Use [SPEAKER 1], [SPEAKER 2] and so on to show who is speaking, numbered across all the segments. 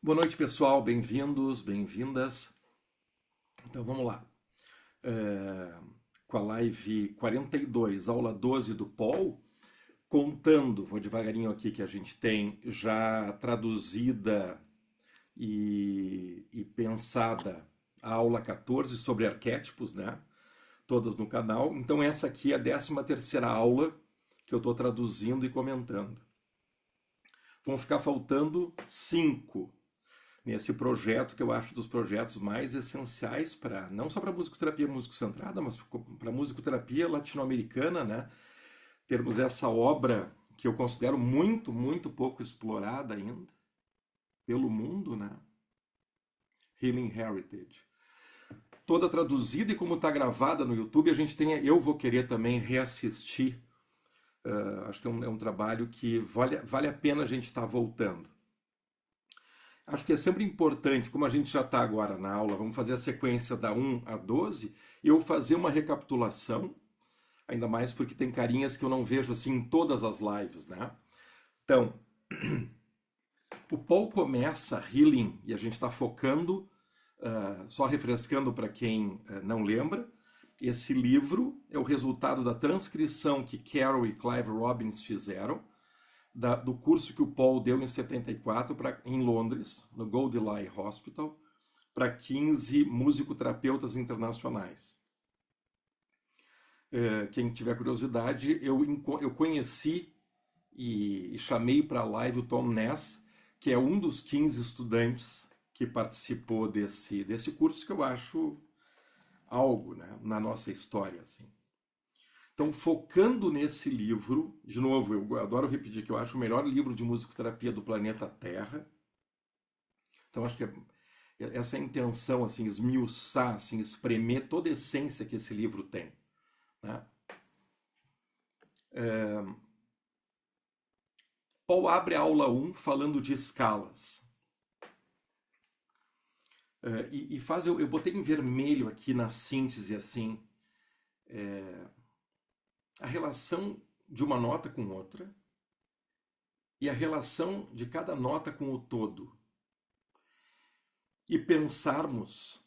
[SPEAKER 1] Boa noite, pessoal. Bem-vindos, bem-vindas. Então vamos lá. Com a live 42, aula 12 do Paul, contando, vou devagarinho aqui, que a gente tem já traduzida e pensada a aula 14 sobre arquétipos, né? Todas no canal. Então essa aqui é a 13ª aula que eu estou traduzindo e comentando. Vão ficar faltando 5 nesse projeto, que eu acho dos projetos mais essenciais para não só para musicoterapia músico-centrada, mas para musicoterapia latino-americana, né? Termos essa obra que eu considero muito, muito pouco explorada ainda pelo mundo, né? Healing Heritage. Toda traduzida e como está gravada no YouTube, a gente tem, eu vou querer também reassistir. Acho que é um trabalho que vale a pena a gente estar voltando. Acho que é sempre importante, como a gente já está agora na aula, vamos fazer a sequência da 1 a 12, eu fazer uma recapitulação, ainda mais porque tem carinhas que eu não vejo assim em todas as lives, né? Então, o Paul começa Healing, e a gente está focando, só refrescando para quem não lembra, esse livro é o resultado da transcrição que Carol e Clive Robbins fizeram, do curso que o Paul deu em 74 em Londres, no Goldiley Hospital, para 15 musicoterapeutas internacionais. Quem tiver curiosidade, eu conheci e chamei para a live o Tom Ness, que é um dos 15 estudantes que participou desse curso, que eu acho algo, né, na nossa história, assim. Então, focando nesse livro, de novo, eu adoro repetir que eu acho o melhor livro de musicoterapia do planeta Terra. Então, acho que essa é a intenção, assim, esmiuçar, assim, espremer toda a essência que esse livro tem, né? Paul abre a aula 1 falando de escalas. E faz, eu botei em vermelho aqui na síntese, assim, a relação de uma nota com outra e a relação de cada nota com o todo. E pensarmos,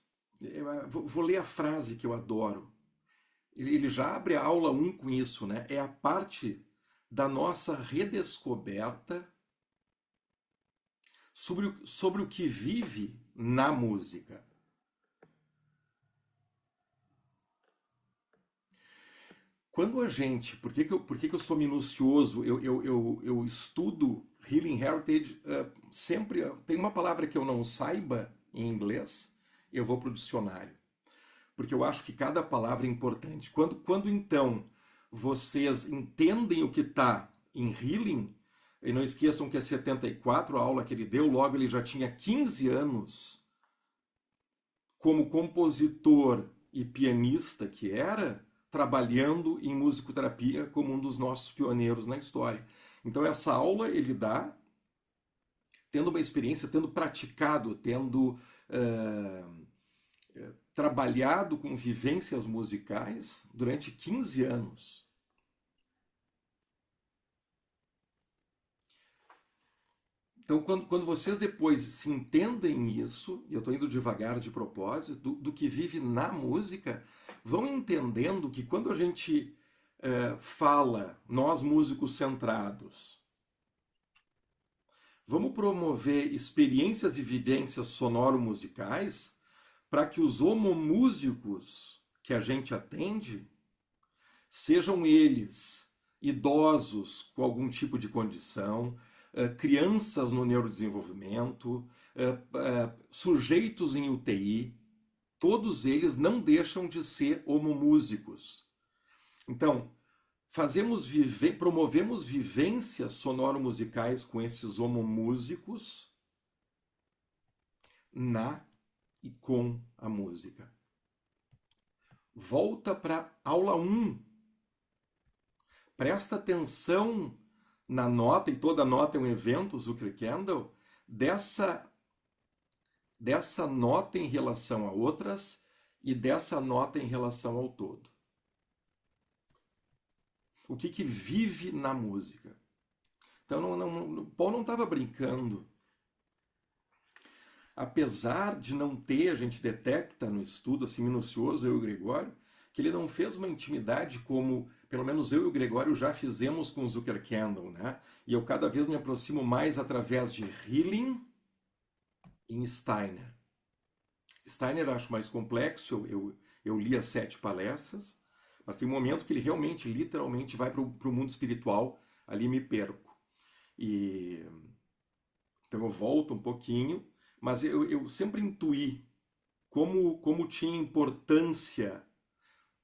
[SPEAKER 1] vou ler a frase que eu adoro, ele já abre a aula 1 com isso, né? É a parte da nossa redescoberta sobre o que vive na música. Quando a gente, por que que eu sou minucioso? Eu estudo Healing Heritage, sempre tem uma palavra que eu não saiba em inglês, eu vou para o dicionário. Porque eu acho que cada palavra é importante. Quando então vocês entendem o que está em Healing, e não esqueçam que é 74 a aula que ele deu, logo ele já tinha 15 anos como compositor e pianista que era, trabalhando em musicoterapia como um dos nossos pioneiros na história. Então essa aula ele dá tendo uma experiência, tendo praticado, tendo trabalhado com vivências musicais durante 15 anos. Então, quando vocês depois se entendem isso, e eu estou indo devagar de propósito, do que vive na música, vão entendendo que quando a gente fala, nós músicos centrados, vamos promover experiências e vivências sonoro-musicais para que os homomúsicos que a gente atende, sejam eles idosos com algum tipo de condição, crianças no neurodesenvolvimento, sujeitos em UTI, todos eles não deixam de ser homomúsicos. Então, promovemos vivências sonoro-musicais com esses homomúsicos na e com a música. Volta para aula 1. Presta atenção na nota, e toda nota é um evento, Zucker Kendall, dessa nota em relação a outras e dessa nota em relação ao todo. O que vive na música. Então, Paul não estava brincando. apesar de não ter, a gente detecta no estudo assim minucioso, eu e o Gregório, que ele não fez uma intimidade como, pelo menos eu e o Gregório já fizemos com o Zuckerkandl, né? E eu cada vez me aproximo mais através de Healing em Steiner. Steiner eu acho mais complexo, eu li as 7 palestras, mas tem um momento que ele realmente, literalmente, vai para o mundo espiritual, ali me perco. E então eu volto um pouquinho, mas eu sempre intuí como tinha importância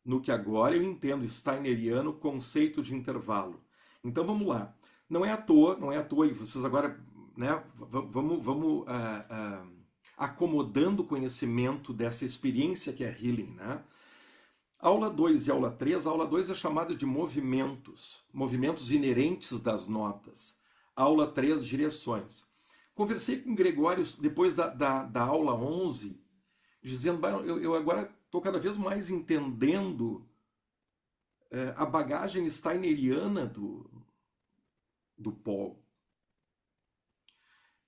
[SPEAKER 1] no que agora eu entendo steineriano conceito de intervalo. Então vamos lá. Não é à toa, e vocês agora, né, vamos acomodando o conhecimento dessa experiência que é healing, né? Aula 2 e aula 3, a aula 2 é chamada de movimentos, movimentos inerentes das notas. Aula 3, direções. Conversei com o Gregório depois da aula 11, dizendo, eu agora estou cada vez mais entendendo a bagagem steineriana do Paul.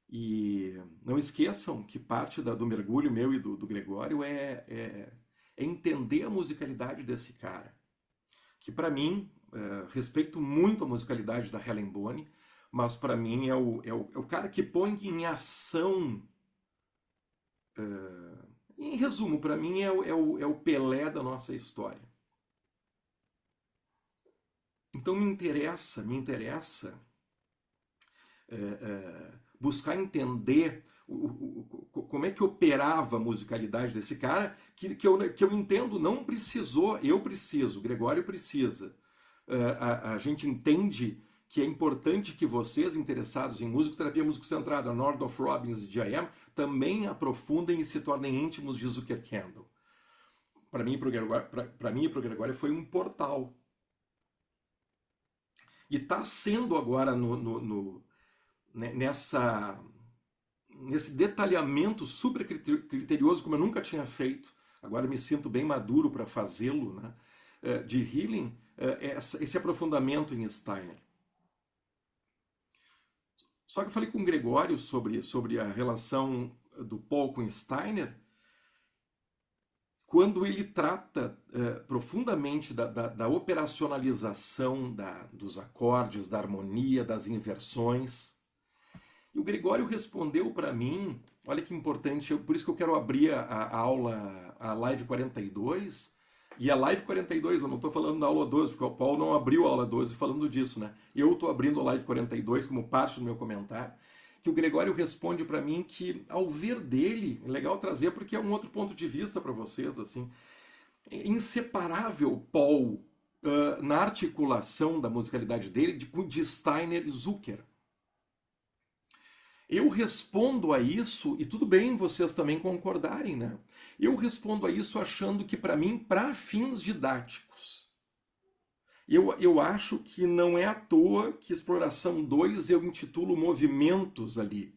[SPEAKER 1] E não esqueçam que parte do mergulho meu e do Gregório é entender a musicalidade desse cara. Que para mim, respeito muito a musicalidade da Helen Bonny, mas para mim é o cara que põe em ação. Em resumo, para mim é o Pelé da nossa história. Então me interessa buscar entender como é que operava a musicalidade desse cara, que eu entendo não precisou, eu preciso, o Gregório precisa. A gente entende que é importante que vocês, interessados em musicoterapia músico-centrada, Nordorf Robbins e J.M., também aprofundem e se tornem íntimos de Zuckerkandl. Para mim e para o Gregório foi um portal. E está sendo agora nesse detalhamento super criterioso, como eu nunca tinha feito, agora me sinto bem maduro para fazê-lo, né? De healing, esse aprofundamento em Steiner. Só que eu falei com o Gregório sobre a relação do Paul com Steiner, quando ele trata profundamente da operacionalização dos acordes, da harmonia, das inversões. E o Gregório respondeu para mim, olha que importante, por isso que eu quero abrir a aula, a live 42, e a live 42, eu não estou falando da aula 12, porque o Paulo não abriu a aula 12 falando disso, né? Eu estou abrindo a live 42 como parte do meu comentário, que o Gregório responde para mim que, ao ver dele, é legal trazer porque é um outro ponto de vista para vocês, assim, é inseparável Paul na articulação da musicalidade dele de Steiner e Zucker. Eu respondo a isso, e tudo bem vocês também concordarem, né? Eu respondo a isso achando que, para mim, para fins didáticos, eu acho que não é à toa que Exploração 2 eu intitulo Movimentos ali,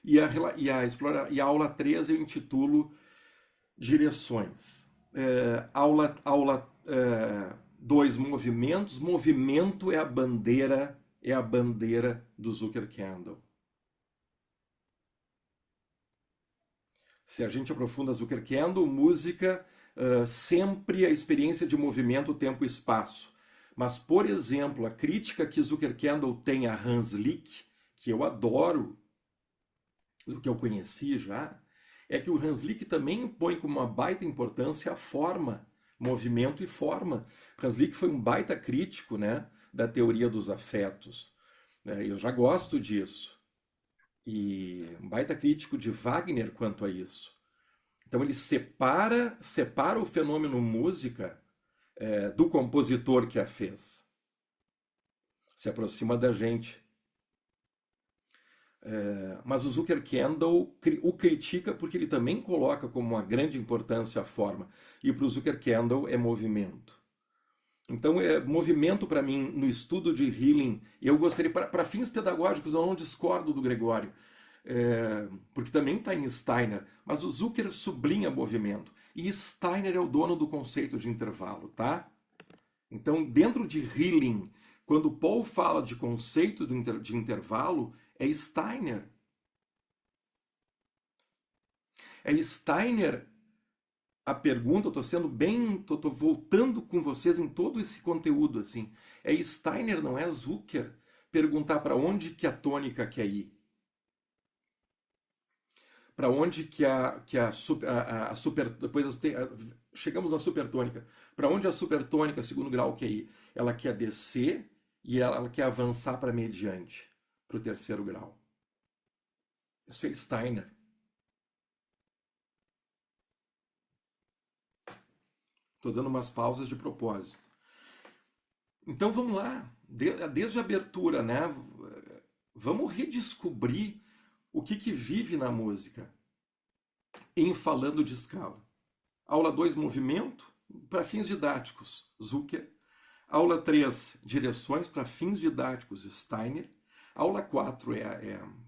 [SPEAKER 1] e a aula 3 eu intitulo Direções. Aula 2, Movimentos. Movimento é a bandeira do Zuckerkandl. Se a gente aprofunda Zuckerkandl, música, sempre a experiência de movimento, tempo e espaço. Mas, por exemplo, a crítica que Zuckerkandl tem a Hans Lick, que eu adoro, do que eu conheci já, é que o Hans Lick também põe como uma baita importância a forma, movimento e forma. Hans Lick foi um baita crítico, né, da teoria dos afetos. Eu já gosto disso. E um baita crítico de Wagner quanto a isso. Então ele separa o fenômeno música do compositor que a fez. Se aproxima da gente. Mas o Zuckerkandl o critica porque ele também coloca como uma grande importância a forma. E para o Zuckerkandl é movimento. Então, movimento para mim, no estudo de healing, eu gostaria, para fins pedagógicos, eu não discordo do Gregório, porque também está em Steiner, mas o Zucker sublinha movimento. E Steiner é o dono do conceito de intervalo, tá? Então, dentro de healing, quando Paul fala de conceito de intervalo, é Steiner. É Steiner a pergunta, eu estou sendo bem, tô voltando com vocês em todo esse conteúdo, assim. É Steiner, não é Zucker, perguntar para onde que a tônica quer ir. Para onde que a super, depois chegamos na supertônica. Para onde a supertônica, segundo grau, quer ir? Ela quer descer e ela quer avançar para mediante, para o terceiro grau. Isso é Steiner. Estou dando umas pausas de propósito. Então vamos lá, desde a abertura, né? Vamos redescobrir o que vive na música em falando de escala. Aula 2, movimento para fins didáticos, Zucker. Aula 3, direções para fins didáticos, Steiner. Aula 4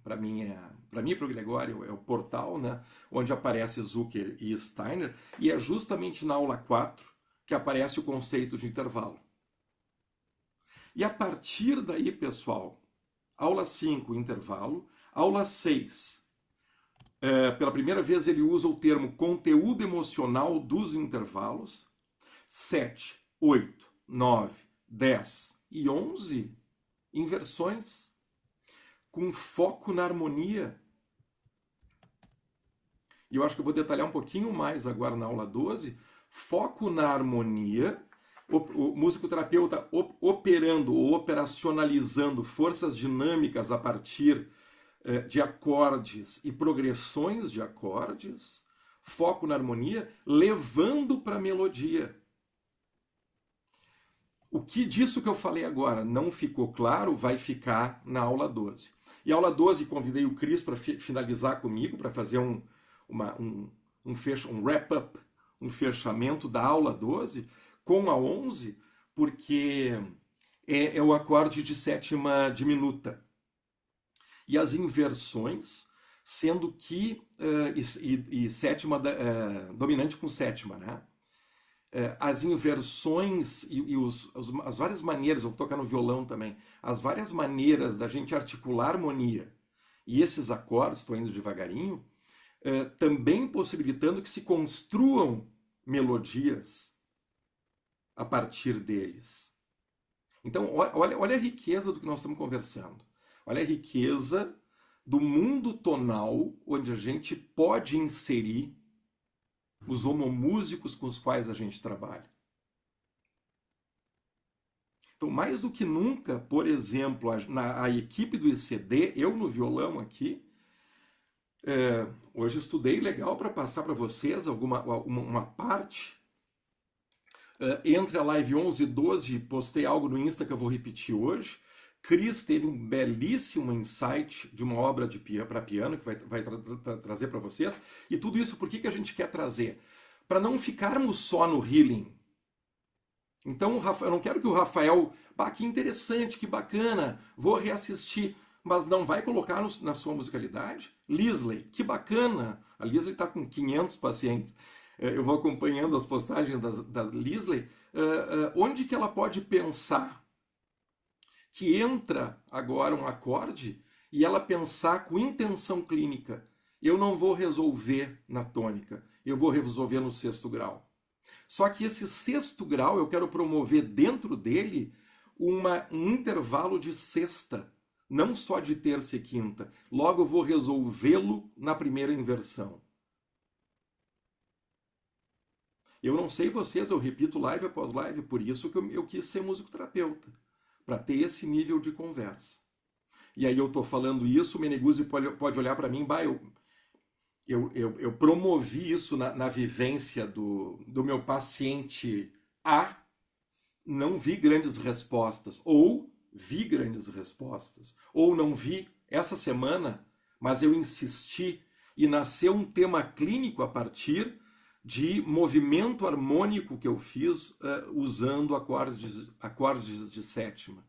[SPEAKER 1] para mim e para o Gregório é o portal, né, onde aparece Zucker e Steiner, e é justamente na aula 4 que aparece o conceito de intervalo. E a partir daí, pessoal, aula 5, intervalo. Aula 6, pela primeira vez ele usa o termo conteúdo emocional dos intervalos. 7, 8, 9, 10 e 11, inversões, com foco na harmonia. E eu acho que eu vou detalhar um pouquinho mais agora na aula 12. Foco na harmonia, o musicoterapeuta operando ou operacionalizando forças dinâmicas a partir de acordes e progressões de acordes, foco na harmonia, levando para a melodia. O que disso que eu falei agora não ficou claro, vai ficar na aula 12. E a aula 12, convidei o Cris para finalizar comigo, para fazer um wrap-up, um fechamento da aula 12, com a 11, porque é o acorde de sétima diminuta. E as inversões, sendo que sétima dominante com sétima, né? As inversões e as várias maneiras, eu vou tocar no violão também, as várias maneiras da gente articular harmonia e esses acordes, estou indo devagarinho, também possibilitando que se construam melodias a partir deles. Então, olha a riqueza do que nós estamos conversando. Olha a riqueza do mundo tonal, onde a gente pode inserir os homomúsicos com os quais a gente trabalha. Então, mais do que nunca, por exemplo, a equipe do ICD, eu no violão aqui, hoje estudei legal para passar para vocês uma parte. Entre a live 11 e 12, postei algo no Insta que eu vou repetir hoje. Cris teve um belíssimo insight de uma obra para piano que vai trazer para vocês. E tudo isso por que a gente quer trazer? Para não ficarmos só no healing. Então eu não quero que o Rafael, que interessante, que bacana, vou reassistir, mas não vai colocar na sua musicalidade? Lisley, que bacana, a Lisley está com 500 pacientes. Eu vou acompanhando as postagens das Lisley, onde que ela pode pensar que entra agora um acorde e ela pensar com intenção clínica. Eu não vou resolver na tônica, eu vou resolver no sexto grau. Só que esse sexto grau eu quero promover dentro dele um intervalo de sexta, não só de terça e quinta. Logo eu vou resolvê-lo na primeira inversão. Eu não sei vocês, eu repito live após live, por isso que eu quis ser musicoterapeuta, para ter esse nível de conversa. E aí eu estou falando isso, o Meneguzzi pode olhar para mim, eu promovi isso na vivência do meu paciente A, não vi grandes respostas, ou vi grandes respostas, ou não vi essa semana, mas eu insisti e nasceu um tema clínico a partir de movimento harmônico que eu fiz usando acordes de sétima.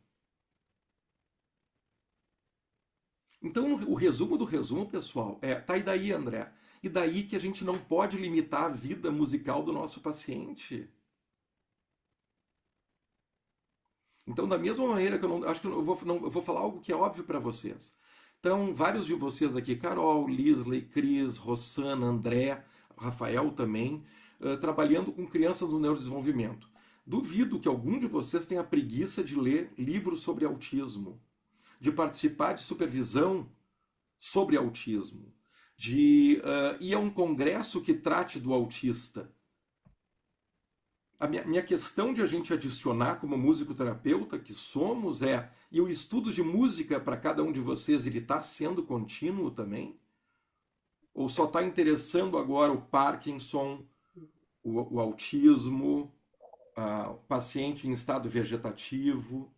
[SPEAKER 1] Então, o resumo do resumo, pessoal, tá e daí, André? E daí que a gente não pode limitar a vida musical do nosso paciente. Então, da mesma maneira que eu vou falar algo que é óbvio para vocês. Então, vários de vocês aqui, Carol, Lisley, Cris, Rossana, André, Rafael também, trabalhando com crianças no neurodesenvolvimento. Duvido que algum de vocês tenha preguiça de ler livros sobre autismo, de participar de supervisão sobre autismo, de ir a um congresso que trate do autista. A minha questão de a gente adicionar como musicoterapeuta que somos e o estudo de música para cada um de vocês, ele está sendo contínuo também? Ou só está interessando agora o Parkinson, o autismo, o paciente em estado vegetativo,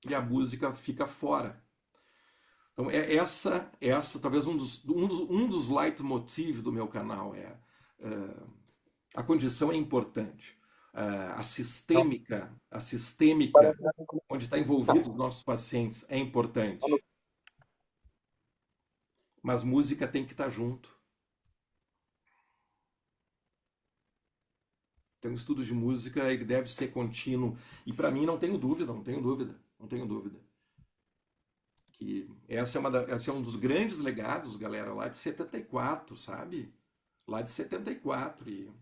[SPEAKER 1] e a música fica fora? Então, essa talvez um dos leitmotivs do meu canal a condição é importante. A sistêmica onde está envolvido os nossos pacientes é importante. Mas música tem que estar junto. Então, o estudo de música ele deve ser contínuo. E para mim, não tenho dúvida, não tenho dúvida, não tenho dúvida. Que esse é um dos grandes legados, galera, lá de 74, sabe? Lá de 74.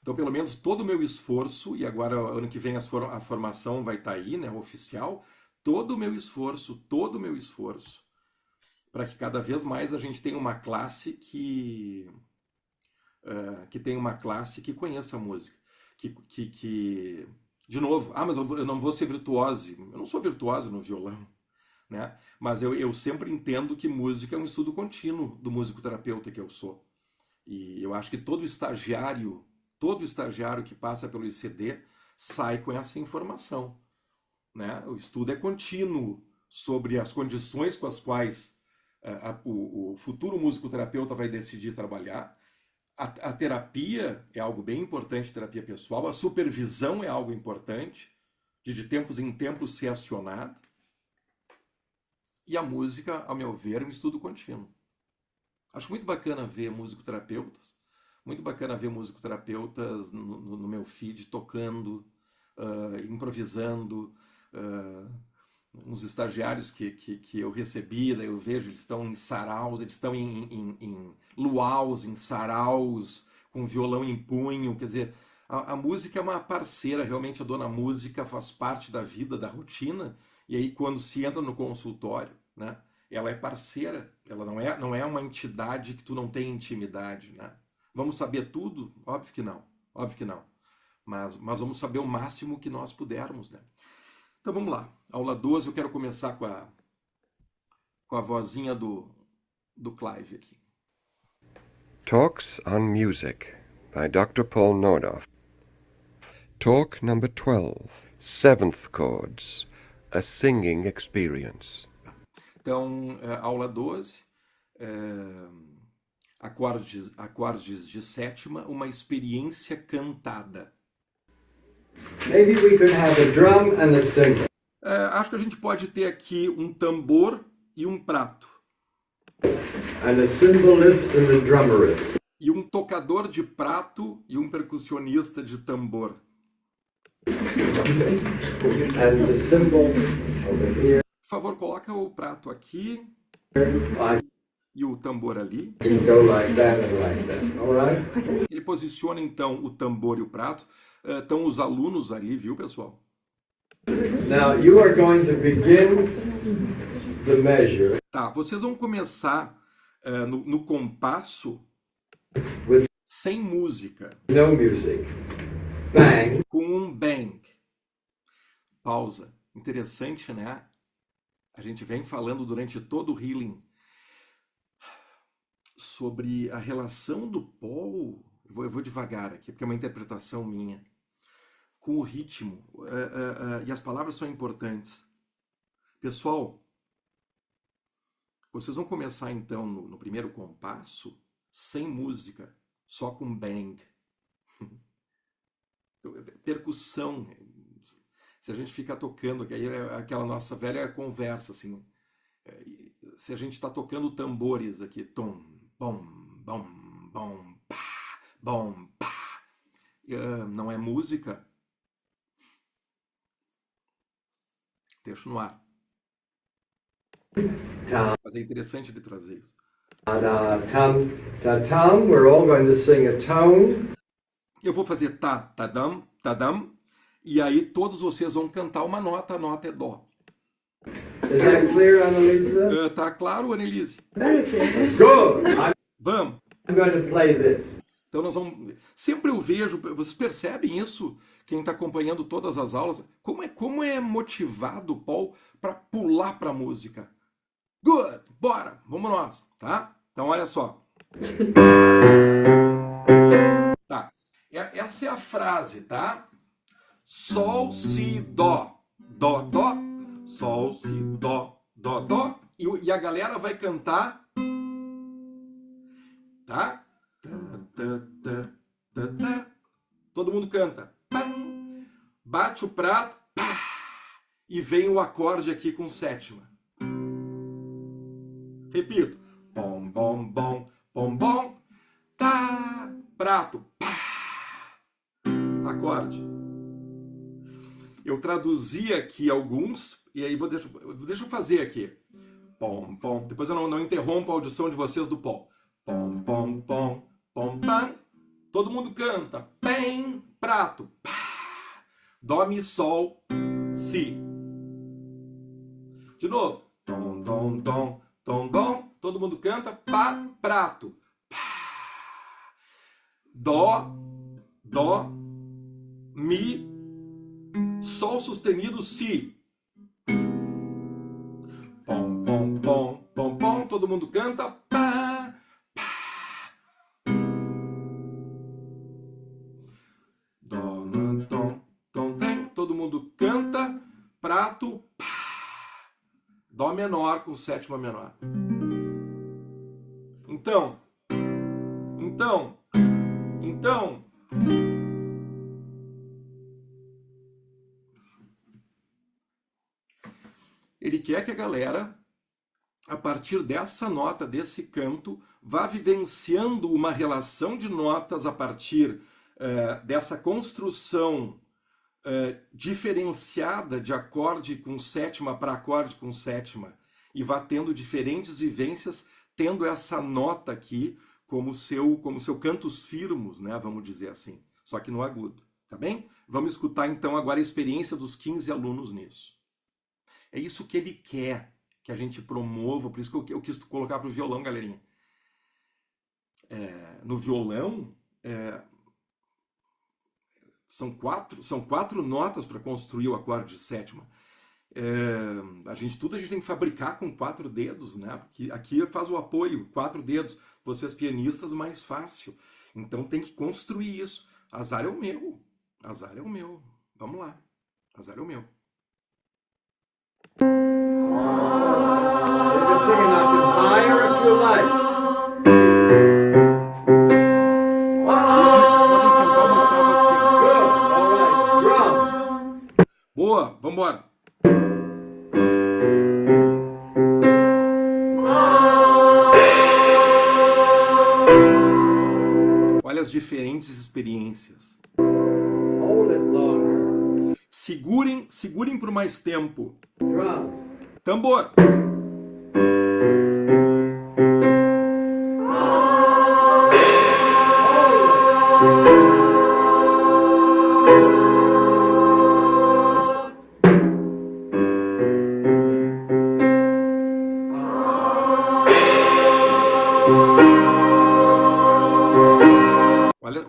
[SPEAKER 1] Então, pelo menos todo o meu esforço, e agora ano que vem a formação vai estar aí, né, oficial, todo o meu esforço, para que cada vez mais a gente tenha uma classe que tenha uma classe que conheça a música. De novo, mas eu não vou ser virtuose. Eu não sou virtuose no violão, né? Mas eu sempre entendo que música é um estudo contínuo do musicoterapeuta que eu sou. E eu acho que todo estagiário que passa pelo ICD sai com essa informação, né? O estudo é contínuo sobre as condições com as quais o futuro musicoterapeuta vai decidir trabalhar. A terapia é algo bem importante, terapia pessoal. A supervisão é algo importante, de tempos em tempos ser acionada. E a música, ao meu ver, é um estudo contínuo. Acho muito bacana ver musicoterapeutas, no meu feed tocando, improvisando, uns estagiários que eu recebi, daí eu vejo, eles estão em saraus, eles estão em luaus, em saraus, com violão em punho, quer dizer, a música é uma parceira, realmente a dona música faz parte da vida, da rotina, e aí quando se entra no consultório, né, ela é parceira, ela não é uma entidade que tu não tem intimidade, né? Vamos saber tudo? Óbvio que não, óbvio que não, mas vamos saber o máximo que nós pudermos, né? Então vamos lá, aula 12, eu quero começar com a vozinha do Clive aqui.
[SPEAKER 2] Talks on Music by Dr. Paul Nordoff. Talk number 12, Seventh Chords, a Singing Experience.
[SPEAKER 1] Então, aula 12, acordes de sétima, uma experiência cantada.
[SPEAKER 3] Maybe we could have a drum and a cymbal.
[SPEAKER 1] Acho que a gente pode ter aqui um tambor e um prato.
[SPEAKER 3] And a cymbalist and a drummerist.
[SPEAKER 1] E um tocador de prato e um percussionista de tambor.
[SPEAKER 3] And the cymbal over here.
[SPEAKER 1] Por favor, coloca o prato aqui e o tambor ali.
[SPEAKER 3] You can go like that and like that. All right?
[SPEAKER 1] Ele posiciona então o tambor e o prato. Estão os alunos ali, viu, pessoal?
[SPEAKER 3] Now you are going to begin the measure.
[SPEAKER 1] Tá, vocês vão começar no compasso
[SPEAKER 3] With
[SPEAKER 1] sem música,
[SPEAKER 3] no music. Bang.
[SPEAKER 1] com um bang. Pausa. Interessante, né? A gente vem falando durante todo o healing sobre a relação do Paul. Eu vou devagar aqui, porque é uma interpretação minha. Com o ritmo. E as palavras são importantes. Pessoal, vocês vão começar então no primeiro compasso sem música, só com bang. Percussão. Se a gente ficar tocando, aí é aquela nossa velha conversa, assim. Se a gente está tocando tambores aqui, tom, bom, bom, bom, pá, bom, pá, não é música, deixo no ar.
[SPEAKER 3] Tam,
[SPEAKER 1] Mas é interessante ele trazer isso.
[SPEAKER 3] tam, ta, tam. We're all going to sing a tone.
[SPEAKER 1] Eu vou fazer tá, tadam, tadam, e aí todos vocês vão cantar uma nota, a nota é dó.
[SPEAKER 3] Is that clear, Annalisa?
[SPEAKER 1] Tá claro, Annelise?
[SPEAKER 3] Good.
[SPEAKER 1] Vamos.
[SPEAKER 3] I'm going to play this.
[SPEAKER 1] Então nós vamos. Sempre eu vejo, vocês percebem isso? Quem está acompanhando todas as aulas, como é motivado o Paul para pular para a música. Good, bora, vamos nós, tá? Então olha só. Tá. Essa é a frase, tá? Sol, si, dó, dó, dó, sol, si, dó, dó, dó, e a galera vai cantar, tá? Todo mundo canta. Pam, bate o prato, pá, e vem o acorde aqui com sétima. Repito. Bom, bom, bom, bom, bom, tá, prato, pá, acorde. Eu traduzi aqui alguns, e aí deixa eu fazer aqui. Pom, pom, depois eu não interrompo a audição de vocês do pom. Pom, pom, pom, pom, pam. Todo mundo canta. Pem, prato. Pá. Dó, mi, sol, si. De novo. Dom, dom, dom, dom, dom. Todo mundo canta. Pá, prato. Pá. Dó, dó, mi, sol sustenido, si. Pom, pom, pom, pom, pom. Todo mundo canta. Pá, pá. Dó, tom, tom, tem. Todo mundo canta. Prato. Pá. Dó menor com sétima menor. Então. Ele quer que a galera, a partir dessa nota, desse canto, vá vivenciando uma relação de notas a partir dessa construção diferenciada de acorde com sétima para acorde com sétima, e vá tendo diferentes vivências, tendo essa nota aqui como seu cantus firmus, né, vamos dizer assim, só que no agudo, tá bem? Vamos escutar então agora a experiência dos 15 alunos nisso. É isso que ele quer que a gente promova, por isso que eu quis colocar para o violão, galerinha. No violão, são quatro notas para construir o acorde de sétima. A gente tem que fabricar com 4 dedos, né? Porque aqui faz o apoio, 4 dedos. Vocês pianistas, mais fácil. Então tem que construir isso. Azar é o meu. Azar é o meu. Vamos lá. Azar é o meu.
[SPEAKER 3] You can sing an octave higher if you like.
[SPEAKER 1] Vocês podem cantar uma octava acima.
[SPEAKER 3] Good. All right. Drum.
[SPEAKER 1] Boa, vamos embora. Olha as diferentes experiências.
[SPEAKER 3] Hold it longer.
[SPEAKER 1] Segurem por mais tempo.
[SPEAKER 3] Drum.
[SPEAKER 1] Tambor.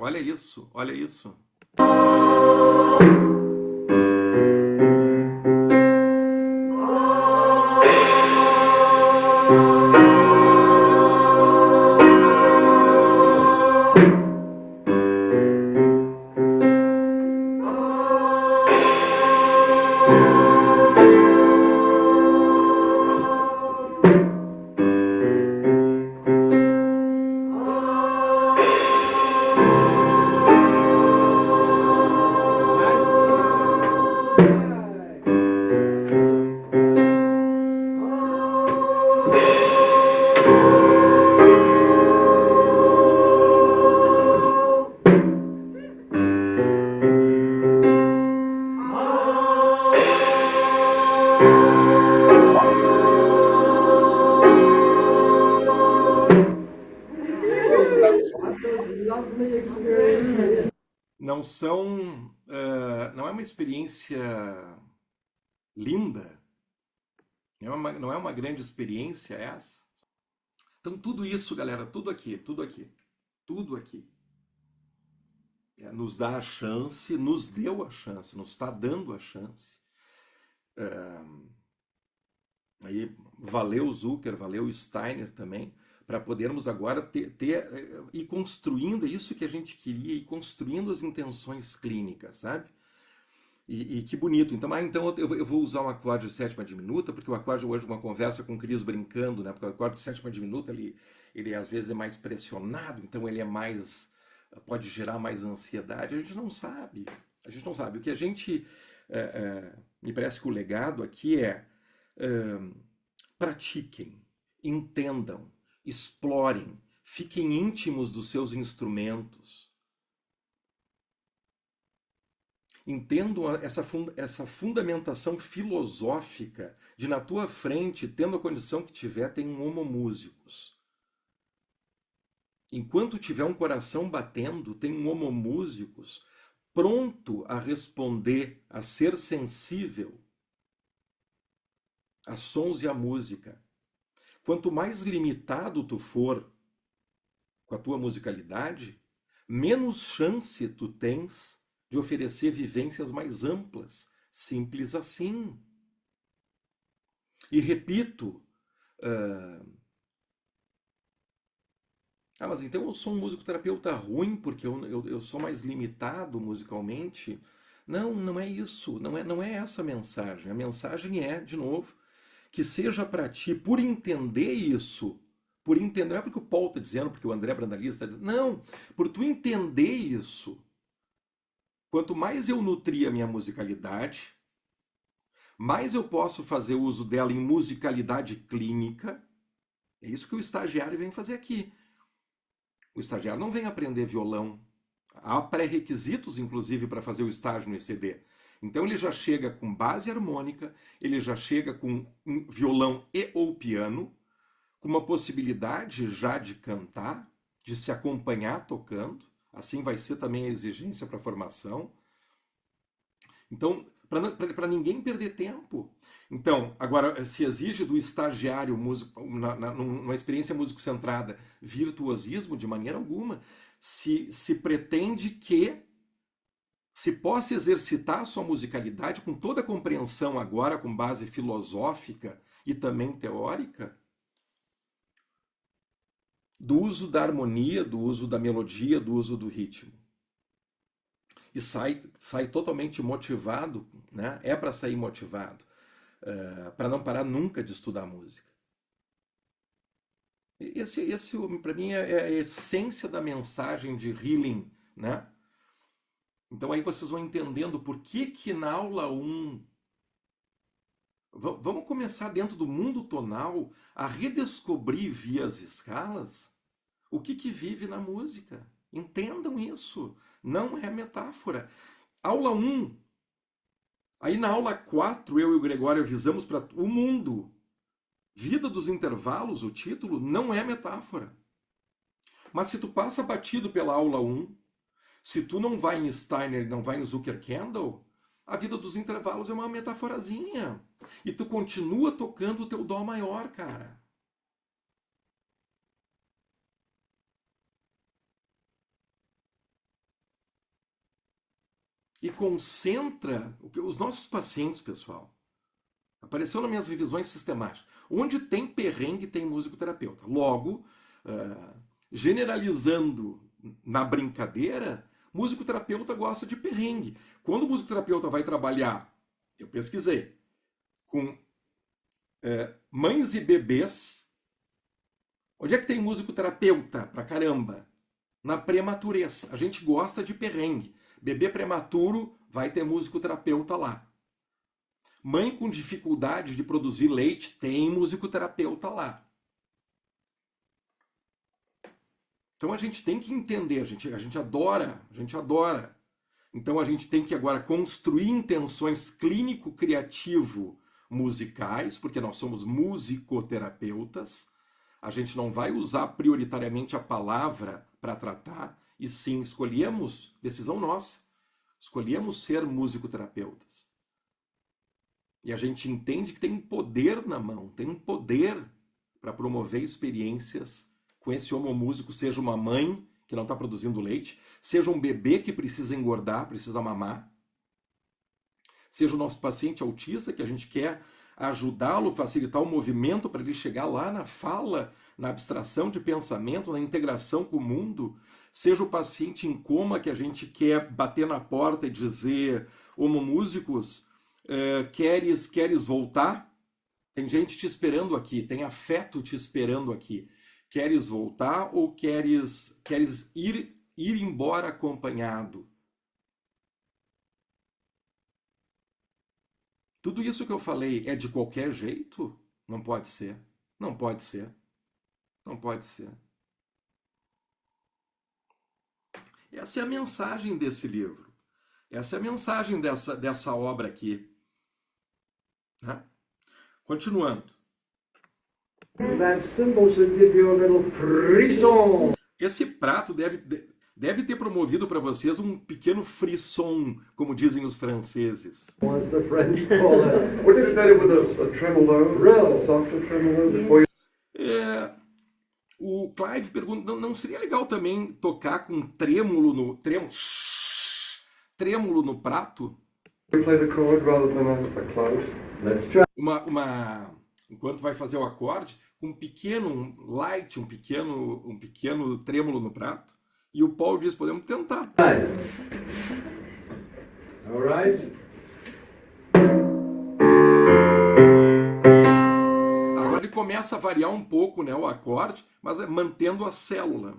[SPEAKER 1] Olha isso, olha isso. não é uma experiência linda, não é uma grande experiência essa. Então tudo isso, galera, tudo aqui, nos dá a chance, nos deu a chance, nos está dando a chance. Aí valeu Zucker, valeu Steiner também, para podermos agora ir construindo, é isso que a gente queria, ir construindo as intenções clínicas, sabe? E que bonito. Então eu vou usar um acorde de sétima diminuta, porque o acorde hoje, uma conversa com o Cris brincando, né? Porque o acorde de sétima diminuta, ele às vezes é mais pressionado, então ele pode gerar mais ansiedade. A gente não sabe. O que a gente, me parece que o legado aqui é pratiquem, entendam, explorem, fiquem íntimos dos seus instrumentos. Entendam essa fundamentação filosófica de na tua frente, tendo a condição que tiver, tem um homo músicos. Enquanto tiver um coração batendo, tem um homo músicos pronto a responder, a ser sensível a sons e a música. Quanto mais limitado tu for com a tua musicalidade, menos chance tu tens de oferecer vivências mais amplas. Simples assim. E repito, mas então eu sou um musicoterapeuta ruim porque eu sou mais limitado musicalmente? Não é isso. Não é essa a mensagem. A mensagem é, de novo, que seja para ti, por entender isso, não é porque o Paul está dizendo, porque o André Brandaliz está dizendo, não, por tu entender isso. Quanto mais eu nutrir a minha musicalidade, mais eu posso fazer uso dela em musicalidade clínica. É isso que o estagiário vem fazer aqui. O estagiário não vem aprender violão. Há pré-requisitos, inclusive, para fazer o estágio no ECD. Então ele já chega com base harmônica, ele já chega com violão e ou piano, com uma possibilidade já de cantar, de se acompanhar tocando. Assim vai ser também a exigência para a formação. Então, para ninguém perder tempo. Então, agora, se exige do estagiário músico, numa experiência músico-centrada, virtuosismo, de maneira alguma, se pretende que se possa exercitar a sua musicalidade com toda a compreensão agora, com base filosófica e também teórica, do uso da harmonia, do uso da melodia, do uso do ritmo. E sai totalmente motivado, né? É para sair motivado, para não parar nunca de estudar música. Esse para mim, é a essência da mensagem de healing, né? Então aí vocês vão entendendo por que na aula 1... Vamos começar dentro do mundo tonal a redescobrir via as escalas o que vive na música. Entendam isso. Não é metáfora. Aula 1. Aí na aula 4, eu e o Gregório avisamos para o mundo. Vida dos intervalos, o título, não é metáfora. Mas se tu passa batido pela aula 1, se tu não vai em Steiner, não vai em Zucker-Kendall, a vida dos intervalos é uma metaforazinha. E tu continua tocando o teu dó maior, cara. E concentra os nossos pacientes, pessoal. Apareceu nas minhas revisões sistemáticas. Onde tem perrengue, tem musicoterapeuta. Logo, generalizando na brincadeira, musicoterapeuta gosta de perrengue. Quando o musicoterapeuta vai trabalhar, eu pesquisei, com mães e bebês, onde é que tem musicoterapeuta pra caramba? Na prematurez. A gente gosta de perrengue. Bebê prematuro, vai ter musicoterapeuta lá. Mãe com dificuldade de produzir leite, tem musicoterapeuta lá. Então a gente tem que entender, a gente adora. Então a gente tem que agora construir intenções clínico-criativo musicais, porque nós somos musicoterapeutas. A gente não vai usar prioritariamente a palavra para tratar, e sim escolhemos, decisão nossa, Escolhemos ser musicoterapeutas. E a gente entende que tem um poder na mão, tem um poder para promover experiências com esse homomúsico, seja uma mãe que não está produzindo leite, seja um bebê que precisa engordar, precisa mamar, seja o nosso paciente autista que a gente quer ajudá-lo, facilitar o movimento para ele chegar lá na fala, na abstração de pensamento, na integração com o mundo, seja o paciente em coma que a gente quer bater na porta e dizer, homomúsicos, queres voltar? Tem gente te esperando aqui, tem afeto te esperando aqui. Queres voltar ou queres ir embora acompanhado? Tudo isso que eu falei é de qualquer jeito? Não pode ser. Não pode ser. Não pode ser. Essa é a mensagem desse livro. Essa é a mensagem dessa obra aqui. Né? Continuando.
[SPEAKER 3] That symbol should give you a little frisson.
[SPEAKER 1] Esse prato deve ter promovido para vocês um pequeno frisson, como dizem os franceses.
[SPEAKER 3] What's the French call it? Would it be better with a tremolo? Real softer tremolo before
[SPEAKER 1] O Clive pergunta, não seria legal também tocar com trêmulo no prato?
[SPEAKER 3] you play the chord rather than a cloud? Let's try.
[SPEAKER 1] Enquanto vai fazer o acorde, um pequeno light, um pequeno trêmulo no prato. E o Paul diz, podemos tentar.
[SPEAKER 3] All right.
[SPEAKER 1] Agora ele começa a variar um pouco, né, o acorde, mas mantendo a célula.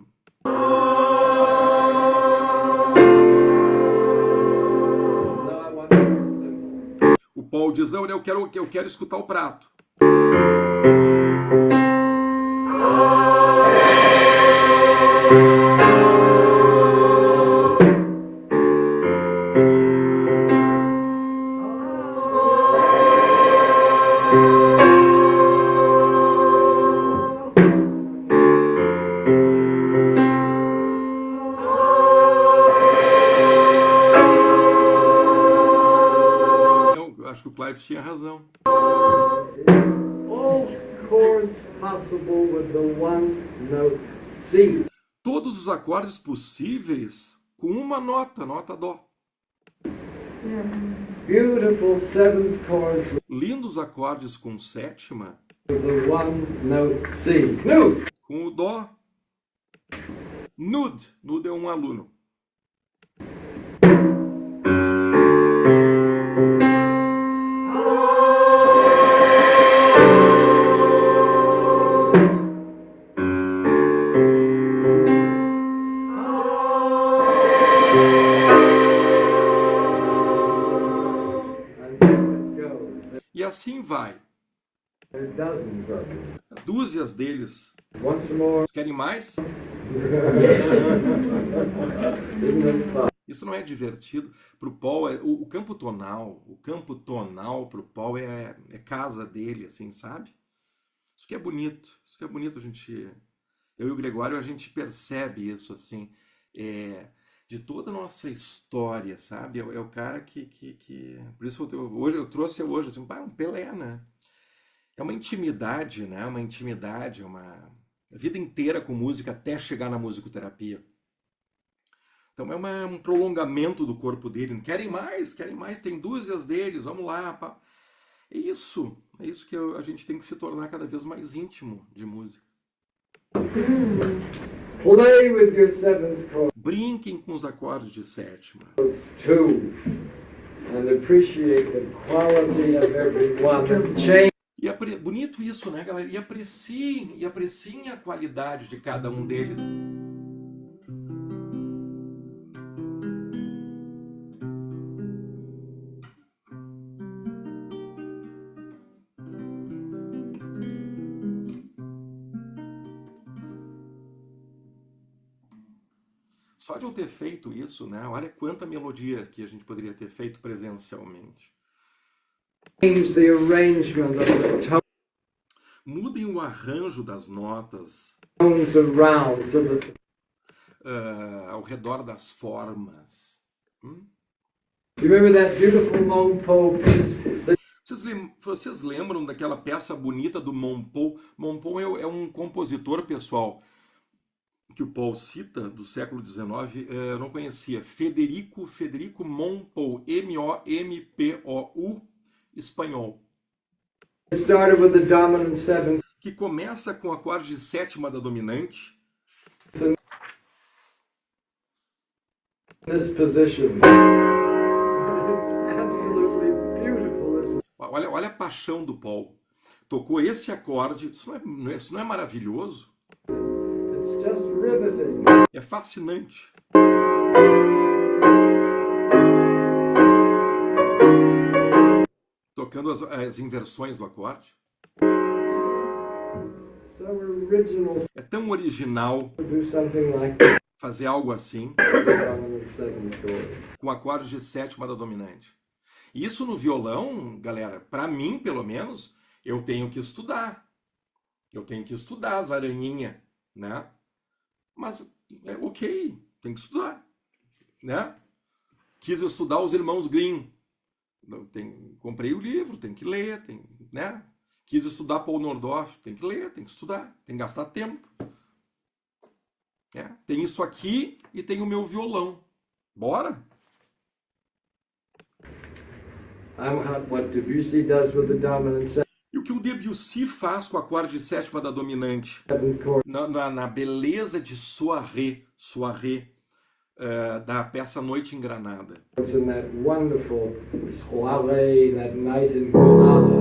[SPEAKER 1] O Paul diz, não, eu quero escutar o prato. Eu acho que o Clive tinha razão.
[SPEAKER 3] All chords possible with the one note C.
[SPEAKER 1] Todos os acordes possíveis com uma nota Dó.
[SPEAKER 3] Beautiful seventh chords
[SPEAKER 1] Lindos acordes com sétima,
[SPEAKER 3] with the one note C. No.
[SPEAKER 1] com o Dó. Nud é um aluno. E assim vai.
[SPEAKER 3] There are dozens of them.
[SPEAKER 1] Dúzias deles.
[SPEAKER 3] Once more.
[SPEAKER 1] Vocês querem mais?
[SPEAKER 3] Isn't it fun?
[SPEAKER 1] Isso não é divertido. Para o Paul, o campo tonal para o Paul é casa dele, assim, sabe? Isso que é bonito. Isso que é bonito, eu e o Gregório, a gente percebe isso, assim, de toda a nossa história, sabe? É o cara que... Por isso eu trouxe hoje, assim, um Pelé, né? É uma intimidade, né? Uma vida inteira com música até chegar na musicoterapia. Então é um prolongamento do corpo dele. Querem mais, tem dúzias deles, vamos lá. Pá. É isso que a gente tem que se tornar cada vez mais íntimo de música.
[SPEAKER 3] Play with your seventh chords
[SPEAKER 1] Brinquem com os acordes de sétima.
[SPEAKER 3] too, and appreciate the quality of every one. And change.
[SPEAKER 1] E bonito isso, né, galera? E apreciem a qualidade de cada um deles. Só de eu ter feito isso, né? Olha quanta melodia que a gente poderia ter feito presencialmente.
[SPEAKER 3] Change the arrangement of the
[SPEAKER 1] Mudem o arranjo das notas
[SPEAKER 3] tones around so that
[SPEAKER 1] ao redor das formas.
[SPEAKER 3] You remember that beautiful Mongpo piece?
[SPEAKER 1] Vocês lembram daquela peça bonita do Mongpo? Mongpo é um compositor, pessoal, que o Paul cita, do século XIX, eu não conhecia. Federico Mompou, M-O-M-P-O-U, espanhol.
[SPEAKER 3] It started with the dominant seventh.
[SPEAKER 1] Que começa com o acorde sétima da dominante.
[SPEAKER 3] This position. Absolutely beautiful.
[SPEAKER 1] Olha a paixão do Paul. Tocou esse acorde. Isso não é maravilhoso?
[SPEAKER 3] It's just riveting.
[SPEAKER 1] É fascinante. Tocando as inversões do acorde.
[SPEAKER 3] So original.
[SPEAKER 1] É tão original
[SPEAKER 3] To do something like that.
[SPEAKER 1] fazer algo assim
[SPEAKER 3] Dominant seventh chord.
[SPEAKER 1] com acorde de sétima da dominante. E isso no violão, galera, para mim, pelo menos, eu tenho que estudar. Eu tenho que estudar as aranhinhas, né? Mas é ok, tem que estudar, né? Quis estudar os irmãos Grimm. Comprei o livro, tem que ler, né? Quis estudar Paul Nordorf, tem que ler, tem que estudar, tem que gastar tempo. Tem isso aqui e tem o meu violão. Bora?
[SPEAKER 3] What Debussy does with the dominant
[SPEAKER 1] E o que o Debussy faz com o acorde de sétima da dominante?
[SPEAKER 3] seventh chord.
[SPEAKER 1] Na beleza de soirée, da peça Noite em Granada.
[SPEAKER 3] It's in that wonderful soirée, that night in Granada,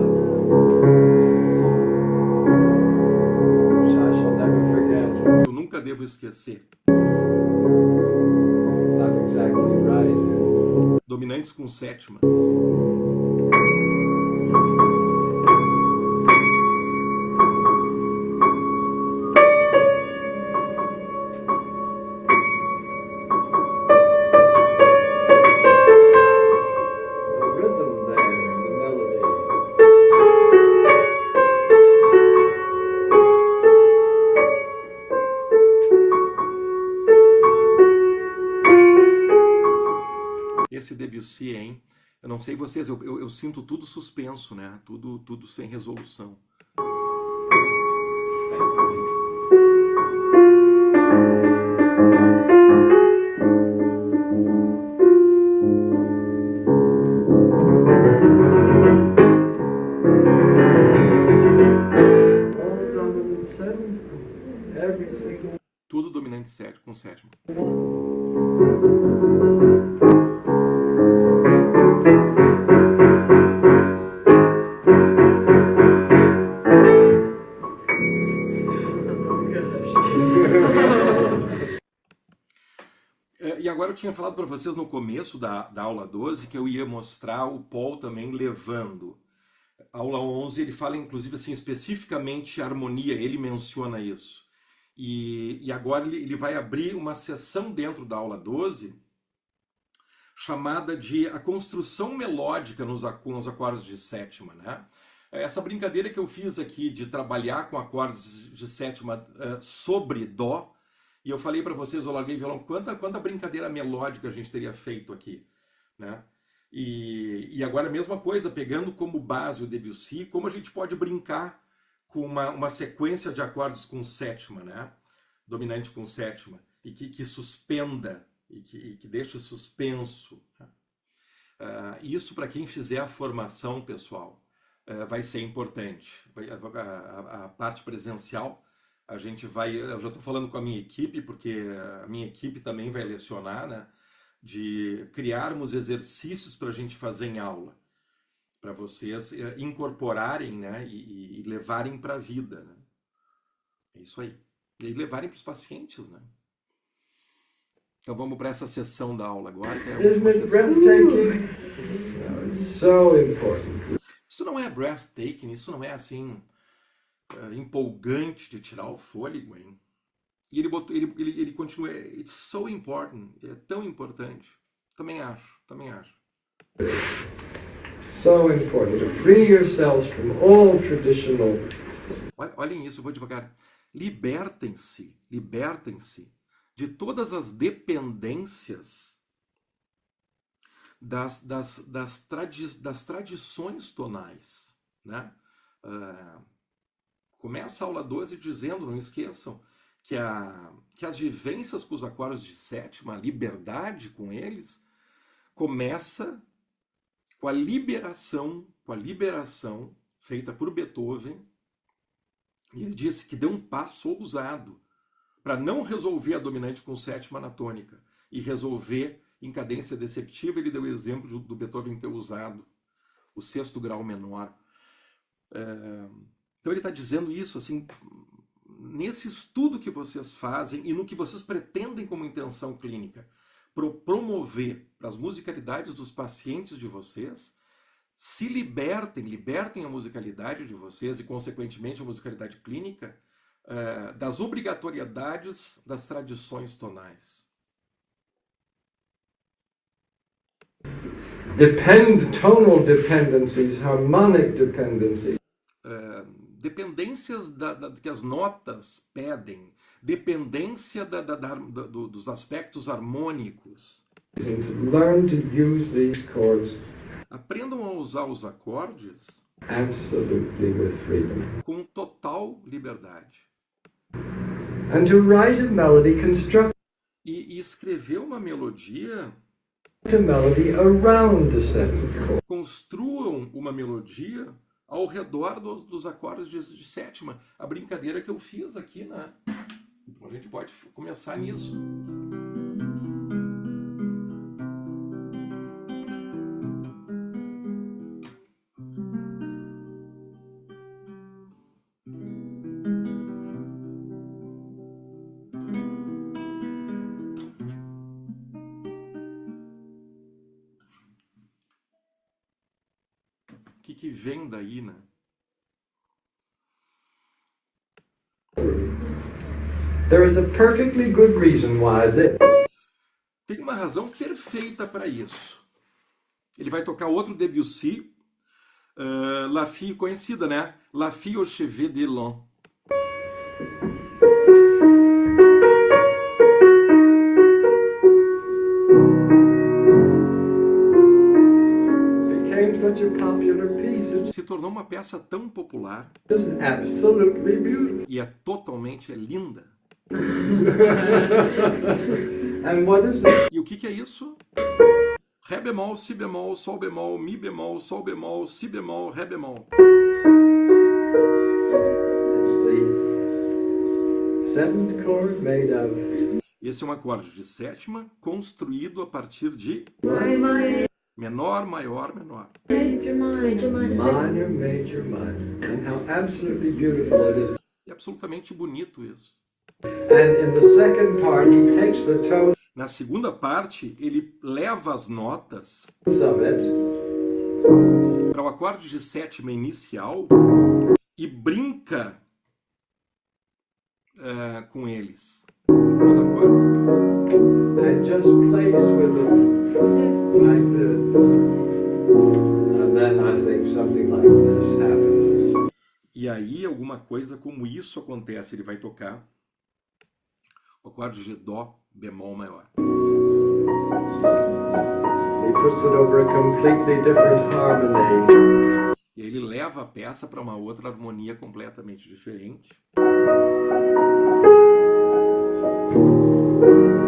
[SPEAKER 3] which I shall never forget.
[SPEAKER 1] Eu nunca devo esquecer.
[SPEAKER 3] It's not exactly right.
[SPEAKER 1] Dominantes com sétima.
[SPEAKER 3] The rhythm there, the melody.
[SPEAKER 1] Esse Debussy, hein? Eu não sei vocês, eu sinto tudo suspenso, né? Tudo sem resolução.
[SPEAKER 3] All dominant seventh, everything.
[SPEAKER 1] Tudo dominante sétima, com sétima. E agora eu tinha falado para vocês no começo da aula 12 que eu ia mostrar o Paul também levando. A aula 11 ele fala inclusive assim especificamente harmonia, ele menciona isso. E agora ele vai abrir uma seção dentro da aula 12 chamada de a construção melódica com os acordes de sétima, né? Essa brincadeira que eu fiz aqui de trabalhar com acordes de sétima sobre dó, e eu falei para vocês, eu larguei violão, quanta brincadeira melódica a gente teria feito aqui, né? E agora a mesma coisa, pegando como base o Debussy, como a gente pode brincar com uma sequência de acordes com sétima, né? Dominante com sétima, e que suspenda, e que deixe suspenso. Né? Isso para quem fizer a formação, pessoal, vai ser importante. A parte presencial, a gente vai... Eu já estou falando com a minha equipe, porque a minha equipe também vai lecionar, né? De criarmos exercícios para a gente fazer em aula, para vocês incorporarem, né? E levarem para a vida. Né? É isso aí. E aí levarem para os pacientes, né? Então vamos para essa sessão da aula agora, que é a última
[SPEAKER 3] Isn't it
[SPEAKER 1] sessão.
[SPEAKER 3] breathtaking? No, it's so important.
[SPEAKER 1] Isso não é breathtaking, isso não é assim empolgante de tirar o fôlego, hein? E ele continua, it's so important, é tão importante. Também acho.
[SPEAKER 3] So important to free yourselves from all traditional.
[SPEAKER 1] Olhem isso, eu vou devagar. Libertem-se de todas as dependências das tradições tonais, né? Começa a aula 12 dizendo, não esqueçam, que as vivências com os acordes de sétima, a liberdade com eles, começa com a liberação feita por Beethoven. E ele disse que deu um passo ousado para não resolver a dominante com sétima na tônica e resolver em cadência deceptiva. Ele deu o exemplo do Beethoven ter usado o sexto grau menor. Então ele está dizendo isso, assim, nesse estudo que vocês fazem e no que vocês pretendem como intenção clínica, promover para as musicalidades dos pacientes de vocês, se libertem a musicalidade de vocês e, consequentemente, a musicalidade clínica das obrigatoriedades das tradições tonais.
[SPEAKER 3] Tonal dependencies, harmonic dependencies.
[SPEAKER 1] Dependências que as notas pedem, dependência dos aspectos harmônicos.
[SPEAKER 3] Learn to use these chords
[SPEAKER 1] Aprendam a usar os acordes
[SPEAKER 3] absolutely with freedom.
[SPEAKER 1] com total liberdade.
[SPEAKER 3] And to write a melody, construct
[SPEAKER 1] E escrever uma melodia,
[SPEAKER 3] a melody around the seventh chord.
[SPEAKER 1] construam uma melodia ao redor dos acordes de sétima. A brincadeira que eu fiz aqui, né? Então a gente pode começar nisso. O que vem daí, né?
[SPEAKER 3] There is a perfectly good reason why this.
[SPEAKER 1] Tem uma razão perfeita para isso. Ele vai tocar outro Debussy, La Fille, conhecida, né? La Fille au chevet d'élan.
[SPEAKER 3] Became such a popular piece.
[SPEAKER 1] Se tornou uma peça tão popular
[SPEAKER 3] It's absolutely beautiful.
[SPEAKER 1] e totalmente linda.
[SPEAKER 3] And what is it?
[SPEAKER 1] E o que é isso? Ré bemol, si bemol, sol bemol, mi bemol, sol bemol, si bemol, ré bemol.
[SPEAKER 3] It's the seventh chord made of
[SPEAKER 1] Esse é um acorde de sétima construído a partir de menor, maior, menor.
[SPEAKER 3] minor, major, minor. And how absolutely beautiful it is.
[SPEAKER 1] É absolutamente bonito isso.
[SPEAKER 3] And in the second part, he takes the tones
[SPEAKER 1] Na segunda parte, ele leva as notas
[SPEAKER 3] of it
[SPEAKER 1] para o acorde de sétima inicial e brinca com eles, os acordes.
[SPEAKER 3] and just plays with them like this. And then I think something like this happens.
[SPEAKER 1] E aí alguma coisa como isso acontece, ele vai tocar o acorde de dó bemol maior.
[SPEAKER 3] He puts it over a completely different harmony.
[SPEAKER 1] E aí ele leva a peça para uma outra harmonia completamente diferente.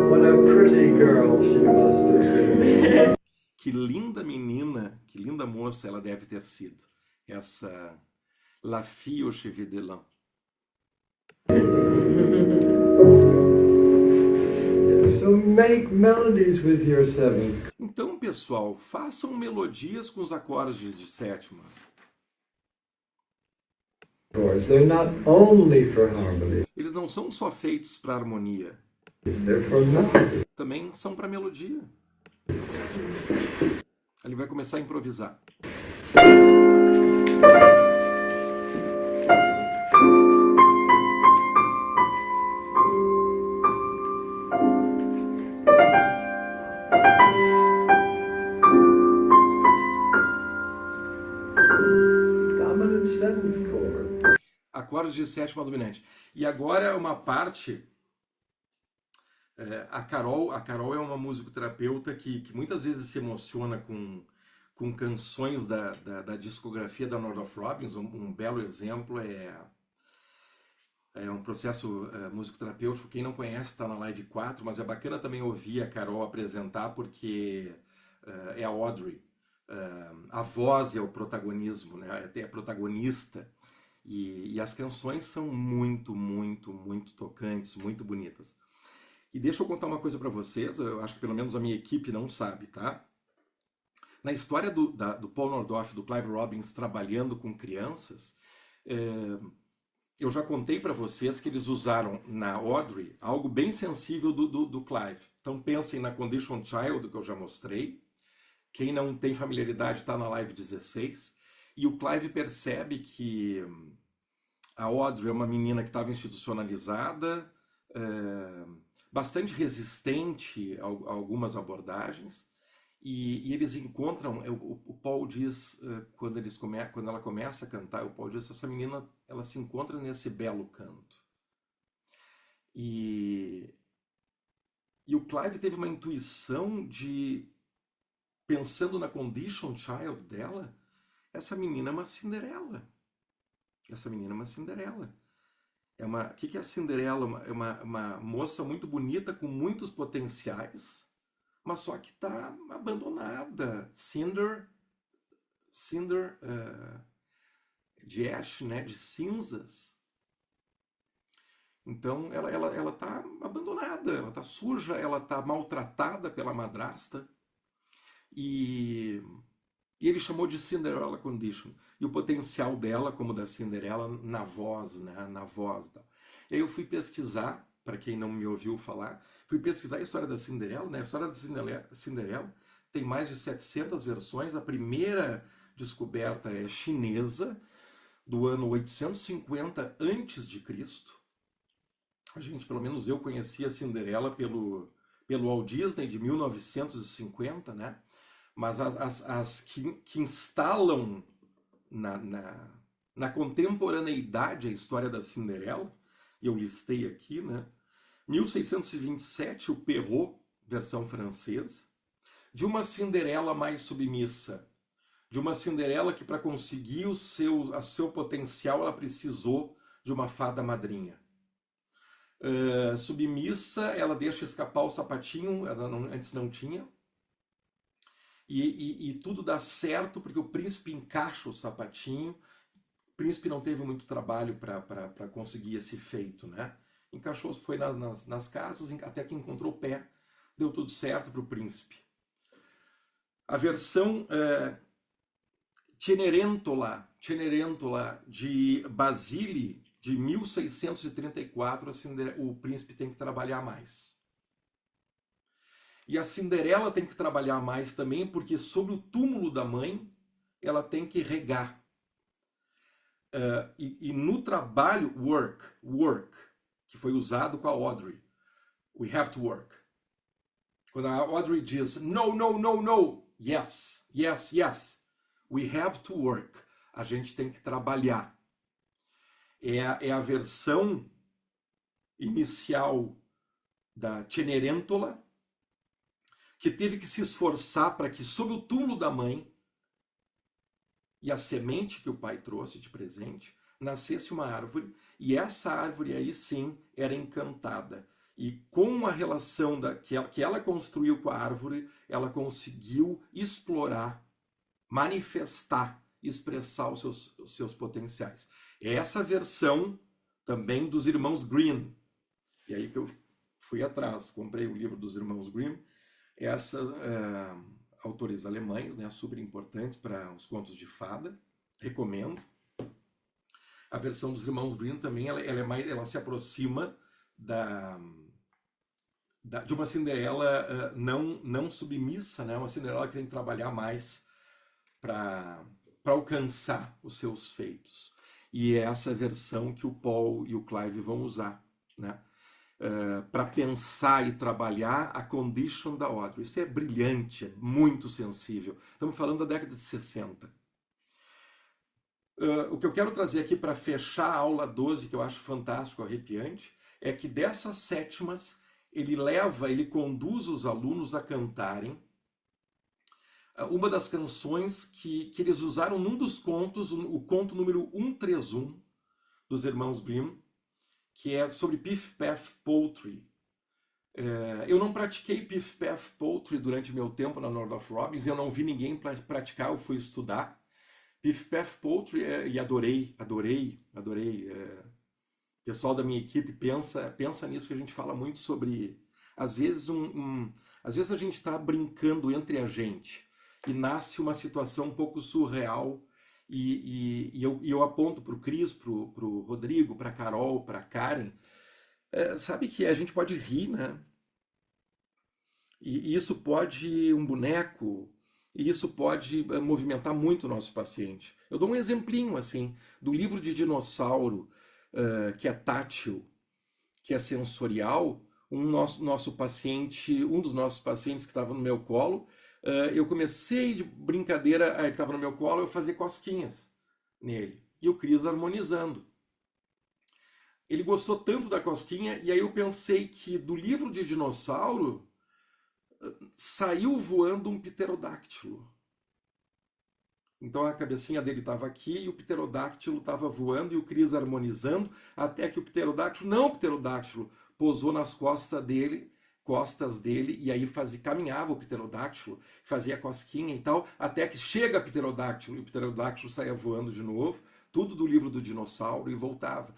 [SPEAKER 3] What a pretty girl she must have been.
[SPEAKER 1] Que linda menina, que linda moça ela deve ter sido. Essa La Fille au chevet d'élan.
[SPEAKER 3] So make melodies with your seventh.
[SPEAKER 1] Então, pessoal, façam melodias com os acordes de sétima.
[SPEAKER 3] Chords. They're not only for harmony.
[SPEAKER 1] Eles não são só feitos para harmonia,
[SPEAKER 3] They're for melody.
[SPEAKER 1] também são para melodia. Ele vai começar a improvisar.
[SPEAKER 3] Dominant seventh chord.
[SPEAKER 1] Acordes de sétima dominante. E agora é uma parte A Carol é uma musicoterapeuta que muitas vezes se emociona com canções da discografia da Northrop Robbins. Um belo exemplo é um processo musicoterapêutico. Quem não conhece está na Live 4, mas é bacana também ouvir a Carol apresentar, porque é a Audrey. A voz é o protagonismo, né? É protagonista. E as canções são muito, muito, muito tocantes, muito bonitas. E deixa eu contar uma coisa para vocês, eu acho que pelo menos a minha equipe não sabe, tá? Na história do Paul Nordoff, do Clive Robbins trabalhando com crianças, eu já contei para vocês que eles usaram na Audrey algo bem sensível do Clive. Então pensem na Condition Child, que eu já mostrei. Quem não tem familiaridade está na live 16. E o Clive percebe que a Audrey é uma menina que estava institucionalizada, bastante resistente a algumas abordagens, e eles encontram, o Paul diz, quando ela começa a cantar, o Paul diz, essa menina, ela se encontra nesse belo canto. E o Clive teve uma intuição pensando na Condition Child dela, essa menina é uma Cinderela. Essa menina é uma Cinderela. O que é a Cinderela? É uma moça muito bonita, com muitos potenciais, mas só que está abandonada. Cinder de ash, né? De cinzas. Então ela está abandonada, ela está suja, ela está maltratada pela madrasta. E ele chamou de Cinderella Condition. E o potencial dela, como da Cinderela, na voz, né? Na voz. E aí eu fui pesquisar, para quem não me ouviu falar, fui pesquisar a história da Cinderela, né? A história da Cinderela tem mais de 700 versões. A primeira descoberta é chinesa, do ano 850 a.C. A gente, pelo menos eu, conhecia a Cinderela pelo Walt Disney, de 1950, né? Mas as que instalam na contemporaneidade a história da Cinderela, e eu listei aqui, né? 1627, o Perrault, versão francesa, de uma Cinderela mais submissa, de uma Cinderela que, para conseguir o seu potencial, ela precisou de uma fada madrinha. Submissa, ela deixa escapar o sapatinho, antes não tinha, e tudo dá certo porque o príncipe encaixa o sapatinho. O príncipe não teve muito trabalho para conseguir esse feito, né? Encaixou, foi nas casas, até que encontrou o pé, deu tudo certo para o príncipe. A versão Cenerentola de Basile, de 1634, o príncipe tem que trabalhar mais. E a Cinderela tem que trabalhar mais também, porque sobre o túmulo da mãe, ela tem que regar. E no trabalho, work, que foi usado com a Audrey. We have to work. Quando a Audrey diz, no, no, no, no, yes, yes, yes. We have to work. A gente tem que trabalhar. É a versão inicial da Cenerentola, que teve que se esforçar para que, sob o túmulo da mãe e a semente que o pai trouxe de presente, nascesse uma árvore, e essa árvore aí sim era encantada. E com a relação que ela construiu com a árvore, ela conseguiu explorar, manifestar, expressar os seus potenciais. É essa versão também dos irmãos Grimm. E aí que eu fui atrás, comprei o livro dos irmãos Grimm, autores alemães, né, super importantes para os contos de fada, recomendo. A versão dos irmãos Grimm também ela se aproxima de uma Cinderela não submissa, né, uma Cinderela que tem que trabalhar mais para alcançar os seus feitos. E é essa versão que o Paul e o Clive vão usar, né? Para pensar e trabalhar a Condition da Audrey. Isso é brilhante, é muito sensível. Estamos falando da década de 60. O que eu quero trazer aqui para fechar a aula 12, que eu acho fantástico, arrepiante, é que dessas sétimas, ele conduz os alunos a cantarem uma das canções que eles usaram num dos contos, o conto número 131 dos Irmãos Grimm, que é sobre Piff Paff Poultry. Eu não pratiquei Piff Paff Poultry durante meu tempo na Northrop Robbins, eu não vi ninguém praticar, eu fui estudar. Piff Paff Poultry e adorei. O pessoal da minha equipe pensa nisso, porque a gente fala muito sobre... Às vezes, às vezes a gente está brincando entre a gente e nasce uma situação um pouco surreal e eu aponto para o Cris, para o Rodrigo, para a Carol, para a Karen. Sabe que a gente pode rir, né? E isso pode, um boneco, e isso pode movimentar muito o nosso paciente. Eu dou um exemplinho, assim, do livro de dinossauro, que é tátil, que é sensorial. Um dos nossos pacientes que estava no meu colo, eu comecei de brincadeira, ele estava no meu colo, eu fazia cosquinhas nele. E o Cris harmonizando. Ele gostou tanto da cosquinha, e aí eu pensei que do livro de dinossauro saiu voando um pterodáctilo. Então a cabecinha dele estava aqui e o pterodáctilo estava voando e o Cris harmonizando, até que o pterodáctilo pousou nas costas dele, e aí caminhava o pterodáctilo, fazia cosquinha e tal, até que chega o pterodáctilo saía voando de novo, tudo do livro do dinossauro, e voltava.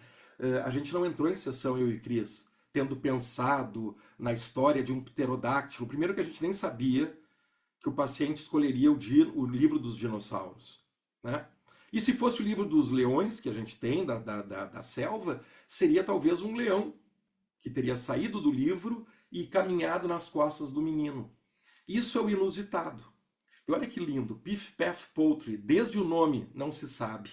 [SPEAKER 1] A gente não entrou em sessão, eu e Cris, tendo pensado na história de um pterodáctilo. Primeiro que a gente nem sabia que o paciente escolheria o livro dos dinossauros, né? E se fosse o livro dos leões, que a gente tem, da selva, seria talvez um leão, que teria saído do livro e caminhado nas costas do menino. Isso é o inusitado. E olha que lindo, Piff Paff Poultry, desde o nome não se sabe.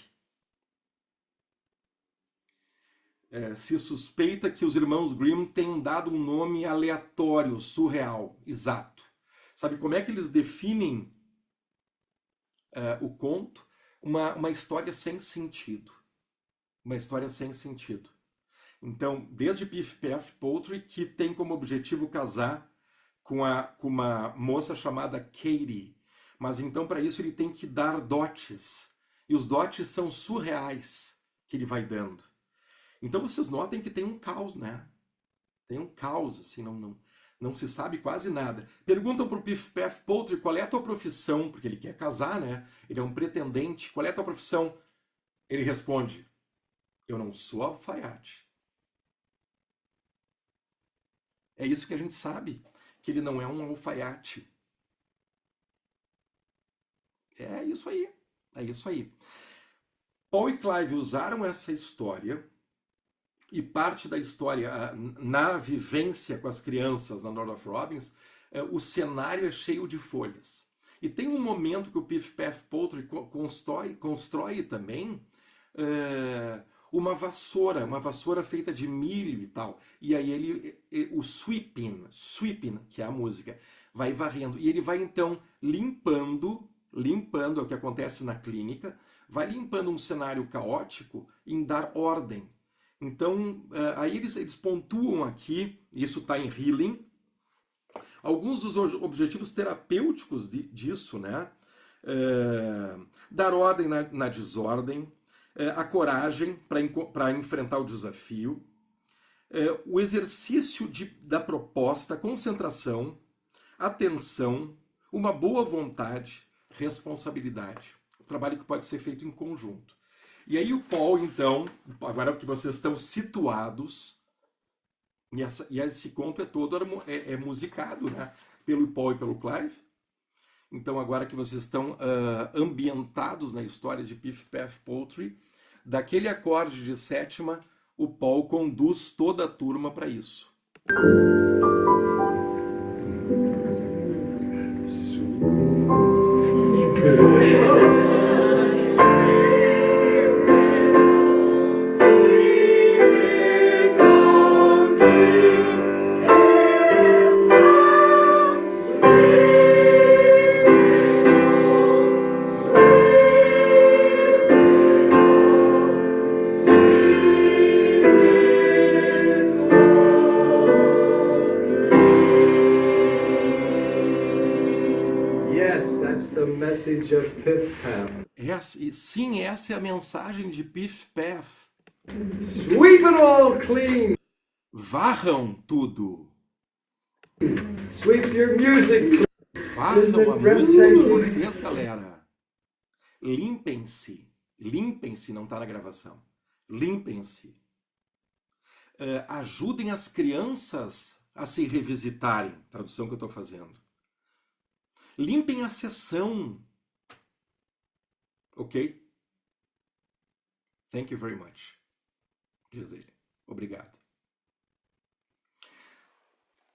[SPEAKER 1] Se suspeita que os irmãos Grimm tenham dado um nome aleatório, surreal, exato. Sabe como é que eles definem o conto? Uma história sem sentido. Uma história sem sentido. Então, desde Piff Paff Poultry, que tem como objetivo casar com uma moça chamada Katie. Mas então, para isso, ele tem que dar dotes. E os dotes são surreais que ele vai dando. Então, vocês notem que tem um caos, né? Tem um caos, assim, não se sabe quase nada. Perguntam para o Piff Paff Poultry qual é a tua profissão, porque ele quer casar, né? Ele é um pretendente. Qual é a tua profissão? Ele responde, eu não sou alfaiate. É isso que a gente sabe, que ele não é um alfaiate. É isso aí, é isso aí. Paul e Clive usaram essa história, e parte da história, na vivência com as crianças na Northrop Robbins, o cenário é cheio de folhas. E tem um momento que o Piff Paff Poultry constrói também uma vassoura feita de milho e tal. E aí o sweeping, que é a música, vai varrendo. E ele vai então limpando, é o que acontece na clínica, vai limpando um cenário caótico em dar ordem. Então, aí eles pontuam aqui, isso está em Healing, alguns dos objetivos terapêuticos disso, né? Dar ordem na desordem, a coragem para enfrentar o desafio, o exercício da proposta, concentração, atenção, uma boa vontade, responsabilidade. Um trabalho que pode ser feito em conjunto. E aí o Paul, então, agora que vocês estão situados, e esse conto é todo musicado, né, pelo Paul e pelo Clive. Então agora que vocês estão ambientados na história de Piff Paff Poultry, daquele acorde de sétima, o Paul conduz toda a turma para isso.
[SPEAKER 3] message of Pip Pam.
[SPEAKER 1] Sim, essa é a mensagem de Piff Paff.
[SPEAKER 3] Sweep it all clean.
[SPEAKER 1] Varram tudo.
[SPEAKER 3] Sweep your music clean.
[SPEAKER 1] Varram a música de vocês, galera. Limpem-se. Limpem-se, não está na gravação. Limpem-se. Ajudem as crianças a se revisitarem. Tradução que eu estou fazendo. Limpem a sessão. Ok? Thank you very much. Diz ele. Obrigado.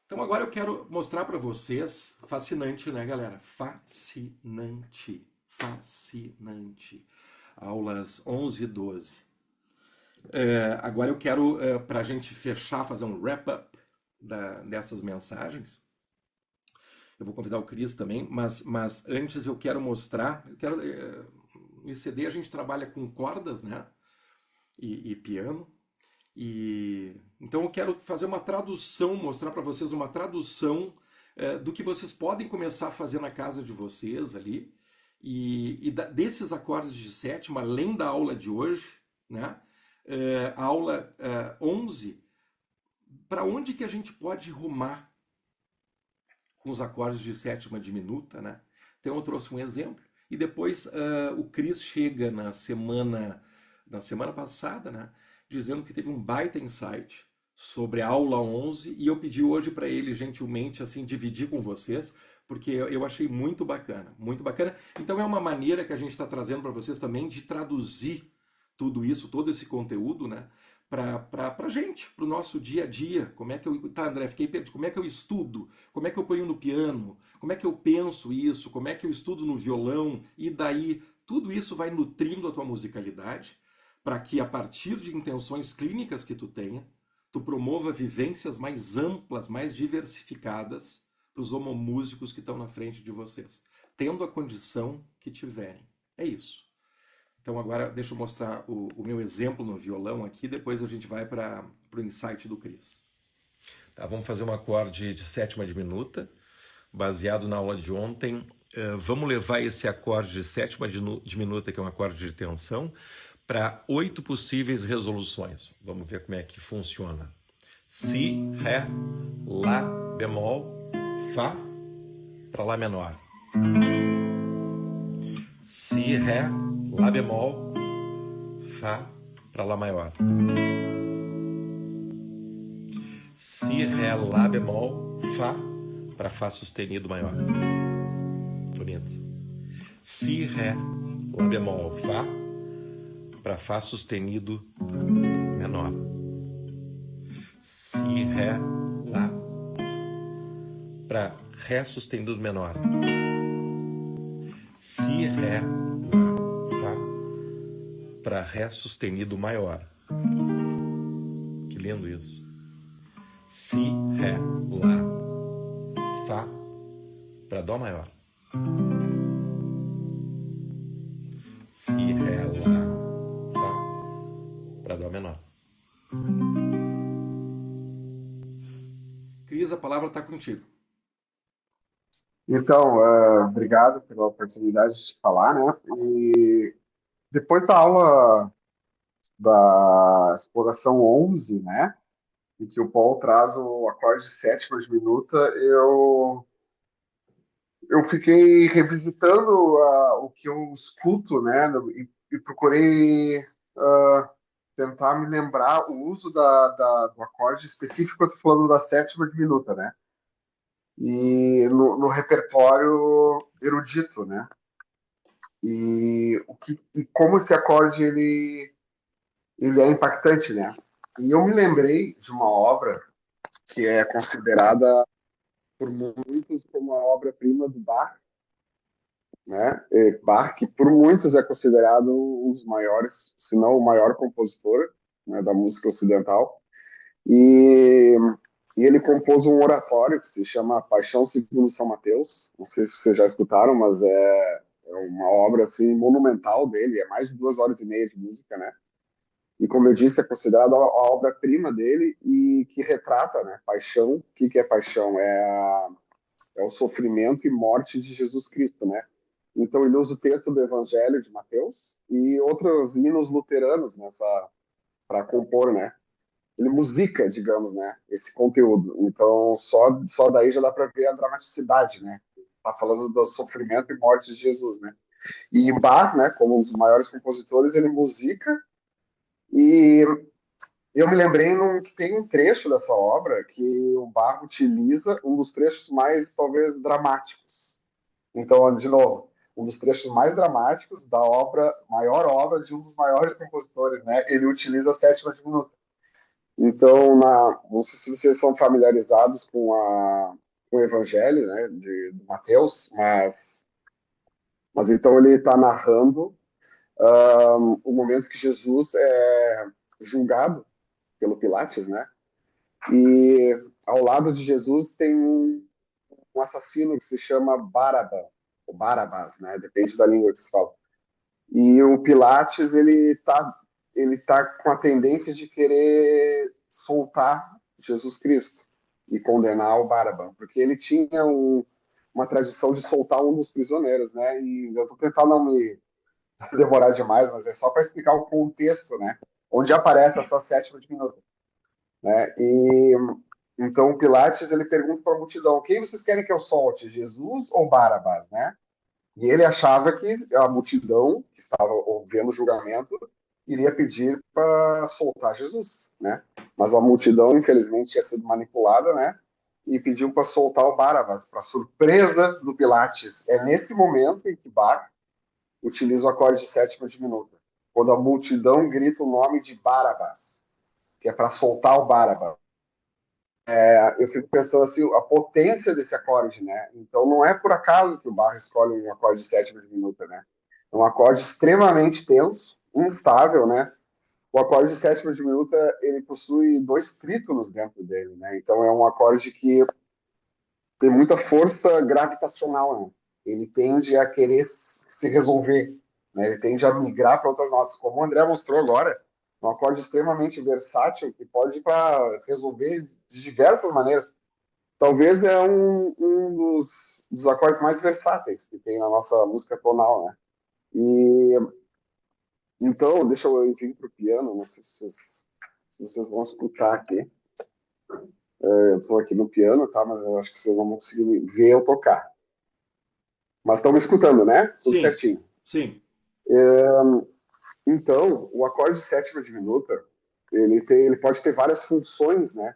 [SPEAKER 1] Então agora eu quero mostrar para vocês, fascinante, né, galera? Fascinante, fascinante. Aulas 11 e 12. Agora eu quero, para a gente fechar, fazer um wrap-up dessas mensagens. Eu vou convidar o Cris também, mas antes eu quero mostrar, no ICD a gente trabalha com cordas, né? E piano. Então eu quero fazer uma tradução, mostrar para vocês uma tradução do que vocês podem começar a fazer na casa de vocês ali, desses acordes de sétima, além da aula de hoje, né? A aula 11, para onde que a gente pode rumar com os acordes de sétima diminuta, né? Então eu trouxe um exemplo, e depois o Cris chega na semana passada, né? Dizendo que teve um baita insight sobre a aula 11, e eu pedi hoje para ele, gentilmente, assim, dividir com vocês, porque eu achei muito bacana, muito bacana. Então é uma maneira que a gente está trazendo para vocês também de traduzir tudo isso, todo esse conteúdo, né, para gente, para o nosso dia a dia. Como é que eu... Tá, André, fiquei perdido. Como é que eu estudo? Como é que eu ponho no piano? Como é que eu penso isso? Como é que eu estudo no violão? E daí, tudo isso vai nutrindo a tua musicalidade, para que, a partir de intenções clínicas que tu tenha, tu promova vivências mais amplas, mais diversificadas para os homomúsicos que estão na frente de vocês, tendo a condição que tiverem. É isso. Então agora deixa eu mostrar o meu exemplo no violão aqui, depois a gente vai para o insight do Cris. Tá, vamos fazer um acorde de sétima diminuta, baseado na aula de ontem. Vamos levar esse acorde de sétima diminuta, que é um acorde de tensão, para 8 possíveis resoluções. Vamos ver como é que funciona. Si, Ré, Lá bemol, Fá, para Lá menor. Si, Ré, Lá bemol, Fá, para Lá maior. Si, Ré, Lá bemol, Fá, para Fá sustenido maior. Bonito. Si, Ré, Lá bemol, Fá, para Fá sustenido menor. Si, Ré, Lá, para Ré sustenido menor. Si, Ré, Lá, Fá, para Ré sustenido maior. Que lindo isso. Si, Ré, Lá, Fá, para Dó maior. Si, Ré, Lá, para Dó menor. Cris, a palavra está contigo.
[SPEAKER 4] Então, obrigado pela oportunidade de falar, né? E depois da aula da exploração 11, né? Em que o Paul traz o acorde de sétima diminuta, eu fiquei revisitando o que eu escuto, né? E procurei tentar me lembrar o uso do acorde específico que eu estou falando da sétima diminuta, né? E no repertório erudito, né? E como esse acorde ele é impactante, né? E eu me lembrei de uma obra que é considerada por muitos como a obra-prima do Bach, né? Bach, que por muitos é considerado um dos maiores, se não o maior compositor, né, da música ocidental. E ele compôs um oratório que se chama Paixão segundo São Mateus. Não sei se vocês já escutaram, mas é uma obra assim monumental dele. É mais de 2 horas e meia de música, né? E como eu disse, é considerada a obra-prima dele e que retrata, né, paixão. O que é paixão? É o sofrimento e morte de Jesus Cristo, né? Então ele usa o texto do Evangelho de Mateus e outros hinos luteranos nessa para compor, né? Ele musica, digamos, né? Esse conteúdo. Então só daí já dá para ver a dramaticidade, né? Tá falando do sofrimento e morte de Jesus, né? E Bach, né? Como um dos maiores compositores, ele musica e eu me lembrei que tem um trecho dessa obra que o Bach utiliza um dos trechos mais, talvez, dramáticos. Então, de novo, um dos trechos mais dramáticos da obra, maior obra de um dos maiores compositores, né? Ele utiliza a sétima diminuta. Então, não sei se vocês são familiarizados com o Evangelho, né, de Mateus, mas então ele está narrando o momento que Jesus é julgado pelo Pilates, né? E ao lado de Jesus tem um assassino que se chama Baraba, ou Barabás, né? Depende da língua que se fala. E o Pilates, ele tá com a tendência de querer soltar Jesus Cristo e condenar o Baraba, porque ele tinha uma tradição de soltar um dos prisioneiros, né? E eu vou tentar não me demorar demais, mas é só para explicar o contexto, né? Onde aparece essa sétima diminuta, né? E então o Pilates ele pergunta para a multidão: quem vocês querem que eu solte, Jesus ou Barabás, né? E ele achava que a multidão que estava vendo o julgamento iria pedir para soltar Jesus, né? Mas a multidão, infelizmente, tinha sido manipulada, né? E pediu para soltar o Barabás, para surpresa do Pilates. É nesse momento em que Bach utiliza o acorde de sétima diminuta, quando a multidão grita o nome de Barabás, que é para soltar o Barabás. Eu fico pensando assim, a potência desse acorde, né? Então não é por acaso que o Bach escolhe um acorde de sétima diminuta, né? É um acorde extremamente tenso, instável, né? O acorde de sétima diminuta, ele possui dois trítonos dentro dele, né? Então é um acorde que tem muita força gravitacional, né? Ele tende a querer se resolver, né? Ele tende a migrar para outras notas, como o André mostrou agora, um acorde extremamente versátil que pode ir para resolver de diversas maneiras. Talvez é um dos acordes mais versáteis que tem na nossa música tonal, né? E então, deixa eu vir para o piano, não sei se vocês vão escutar aqui. Eu estou aqui no piano, tá? Mas eu acho que vocês não vão conseguir ver eu tocar. Mas estão me escutando, né? Tudo
[SPEAKER 1] Sim,
[SPEAKER 4] certinho.
[SPEAKER 1] sim.
[SPEAKER 4] Então, o acorde de sétima diminuta, ele pode ter várias funções, né?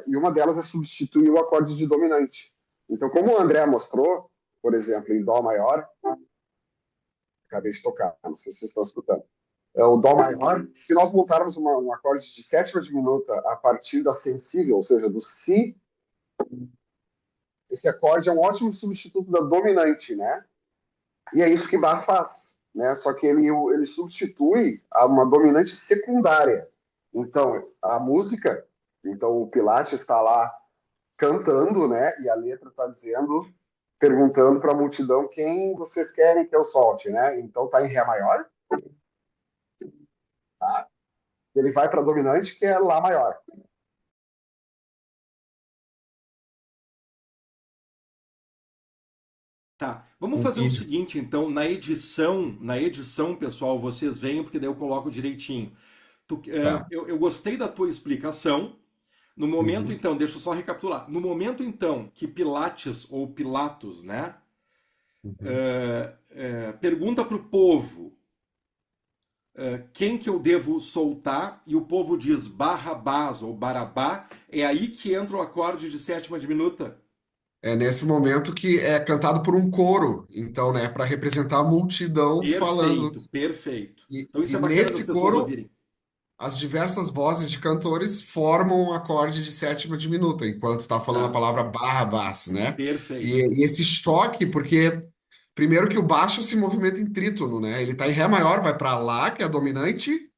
[SPEAKER 4] E uma delas é substituir o acorde de dominante. Então, como o André mostrou, por exemplo, em Dó maior, acabei de tocar, não sei se vocês estão escutando. O Dó maior, se nós montarmos um acorde de sétima diminuta a partir da sensível, ou seja, do Si, esse acorde é um ótimo substituto da dominante, né? E é isso que Bach faz, né? Só que ele substitui a uma dominante secundária. Então, a música, então o Pilates está lá cantando, né? E a letra está dizendo, perguntando para a multidão quem vocês querem que eu solte, né? Então tá em Ré maior, tá? Ele vai para a dominante, que é Lá maior.
[SPEAKER 1] Tá. Vamos fazer o
[SPEAKER 5] E,
[SPEAKER 1] seguinte, então, na edição, pessoal, vocês venham, porque daí eu coloco direitinho.
[SPEAKER 5] tá.
[SPEAKER 1] Eu gostei da tua explicação. No momento,
[SPEAKER 5] Uhum,
[SPEAKER 1] então, deixa eu só recapitular. No momento, então, que Pilates ou Pilatos, né,
[SPEAKER 5] uhum.
[SPEAKER 1] pergunta para o povo quem que eu devo soltar, e o povo diz Barrabás ou Barabá, é aí que entra o acorde de sétima diminuta.
[SPEAKER 5] É nesse momento que é cantado por um coro, então, né, para representar a multidão falando.
[SPEAKER 1] Perfeito, perfeito.
[SPEAKER 5] E,
[SPEAKER 1] Então isso
[SPEAKER 5] e
[SPEAKER 1] é bacana das
[SPEAKER 5] nesse
[SPEAKER 1] pessoas
[SPEAKER 5] coro,
[SPEAKER 1] ouvirem.
[SPEAKER 5] as diversas vozes de cantores formam um acorde de sétima diminuta, enquanto está falando a
[SPEAKER 1] Tá,
[SPEAKER 5] palavra Barrabás, né?
[SPEAKER 1] perfeito.
[SPEAKER 5] E esse choque, porque primeiro que o baixo se movimenta em trítono, né? Ele está em Ré maior, vai para Lá, que é a dominante,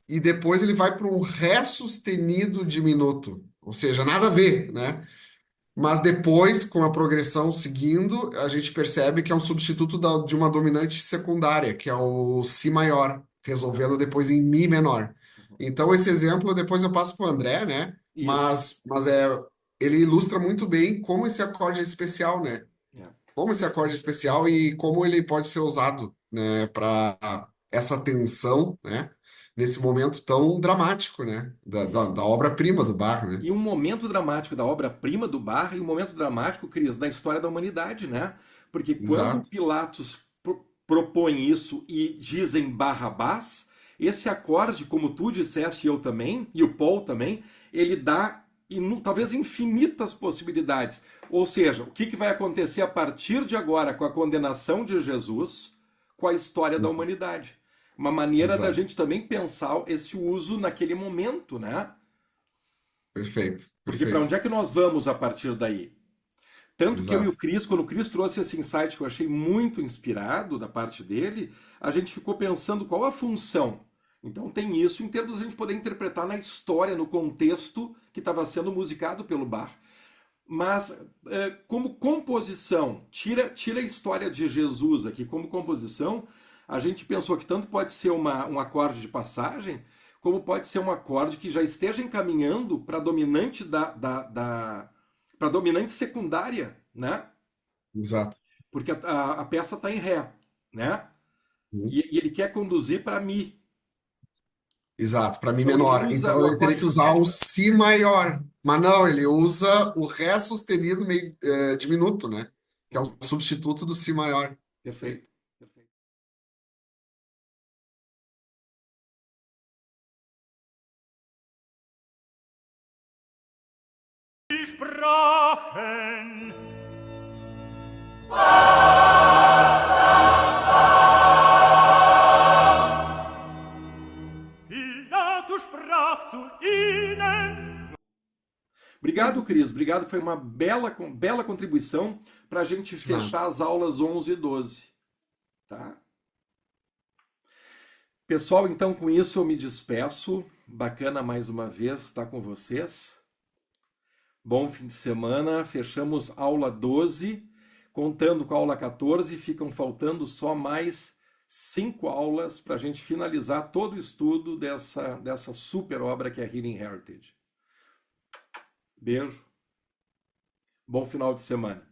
[SPEAKER 5] e depois ele vai para um Ré sustenido diminuto, ou seja, nada a ver, né? Mas depois, com a progressão seguindo, a gente percebe que é um substituto de uma dominante secundária, que é o Si maior,
[SPEAKER 1] Aham,
[SPEAKER 5] resolvendo depois em Mi menor.
[SPEAKER 1] aham.
[SPEAKER 5] Então, esse exemplo depois eu passo para o André, né?
[SPEAKER 1] Isso.
[SPEAKER 5] Mas ele ilustra muito bem como esse acorde é especial, né?
[SPEAKER 1] É.
[SPEAKER 5] como esse acorde é especial e como ele pode ser usado, né, para essa tensão, né, nesse momento tão dramático, né, da obra-prima do Bach, né?
[SPEAKER 1] E um momento dramático da obra-prima do Bach e um momento dramático, Cris, da história da humanidade, né? Porque quando
[SPEAKER 5] Exato,
[SPEAKER 1] Pilatos propõe isso e dizem Barrabás, esse acorde, como tu disseste e eu também, e o Paul também, ele dá talvez infinitas possibilidades. Ou seja, o que vai acontecer a partir de agora com a condenação de Jesus, com a história da humanidade? Uma maneira da
[SPEAKER 5] exato,
[SPEAKER 1] gente também pensar esse uso naquele momento, né?
[SPEAKER 5] perfeito,
[SPEAKER 1] Porque para
[SPEAKER 5] perfeito,
[SPEAKER 1] onde é que nós vamos a partir daí? Tanto que eu e o
[SPEAKER 5] exato.
[SPEAKER 1] Cris, quando o Cris trouxe esse insight que eu achei muito inspirado da parte dele, a gente ficou pensando qual a função. Então tem isso em termos de a gente poder interpretar na história, no contexto que estava sendo musicado pelo Bach. Mas como composição, tira a história de Jesus aqui, como composição, a gente pensou que tanto pode ser um acorde de passagem, como pode ser um acorde que já esteja encaminhando para a dominante para dominante secundária, né?
[SPEAKER 5] Exato.
[SPEAKER 1] Porque a peça está em ré, né?
[SPEAKER 5] Uhum.
[SPEAKER 1] E ele quer conduzir para mi.
[SPEAKER 5] Exato, para mim
[SPEAKER 1] Então ele
[SPEAKER 5] menor.
[SPEAKER 1] usa
[SPEAKER 5] Então
[SPEAKER 1] o
[SPEAKER 5] ele teria
[SPEAKER 1] acorde
[SPEAKER 5] que usar o
[SPEAKER 1] sétima.
[SPEAKER 5] si maior. Mas não, ele usa o ré sustenido meio diminuto, né? Que é o substituto do si maior.
[SPEAKER 1] Perfeito, perfeito.
[SPEAKER 6] Sprachen. Pilatus sprach zu ihnen.
[SPEAKER 1] Obrigado, Cris. Obrigado. Foi uma bela contribuição para a gente
[SPEAKER 5] Ah,
[SPEAKER 1] fechar as aulas 11 e 12. Tá? Pessoal, então com isso eu me despeço. Bacana mais uma vez estar com vocês. Bom fim de semana. Fechamos aula 12. Contando com a aula 14, ficam faltando só mais 5 aulas para a gente finalizar todo o estudo dessa super obra que é Healing Heritage. Beijo. Bom final de semana.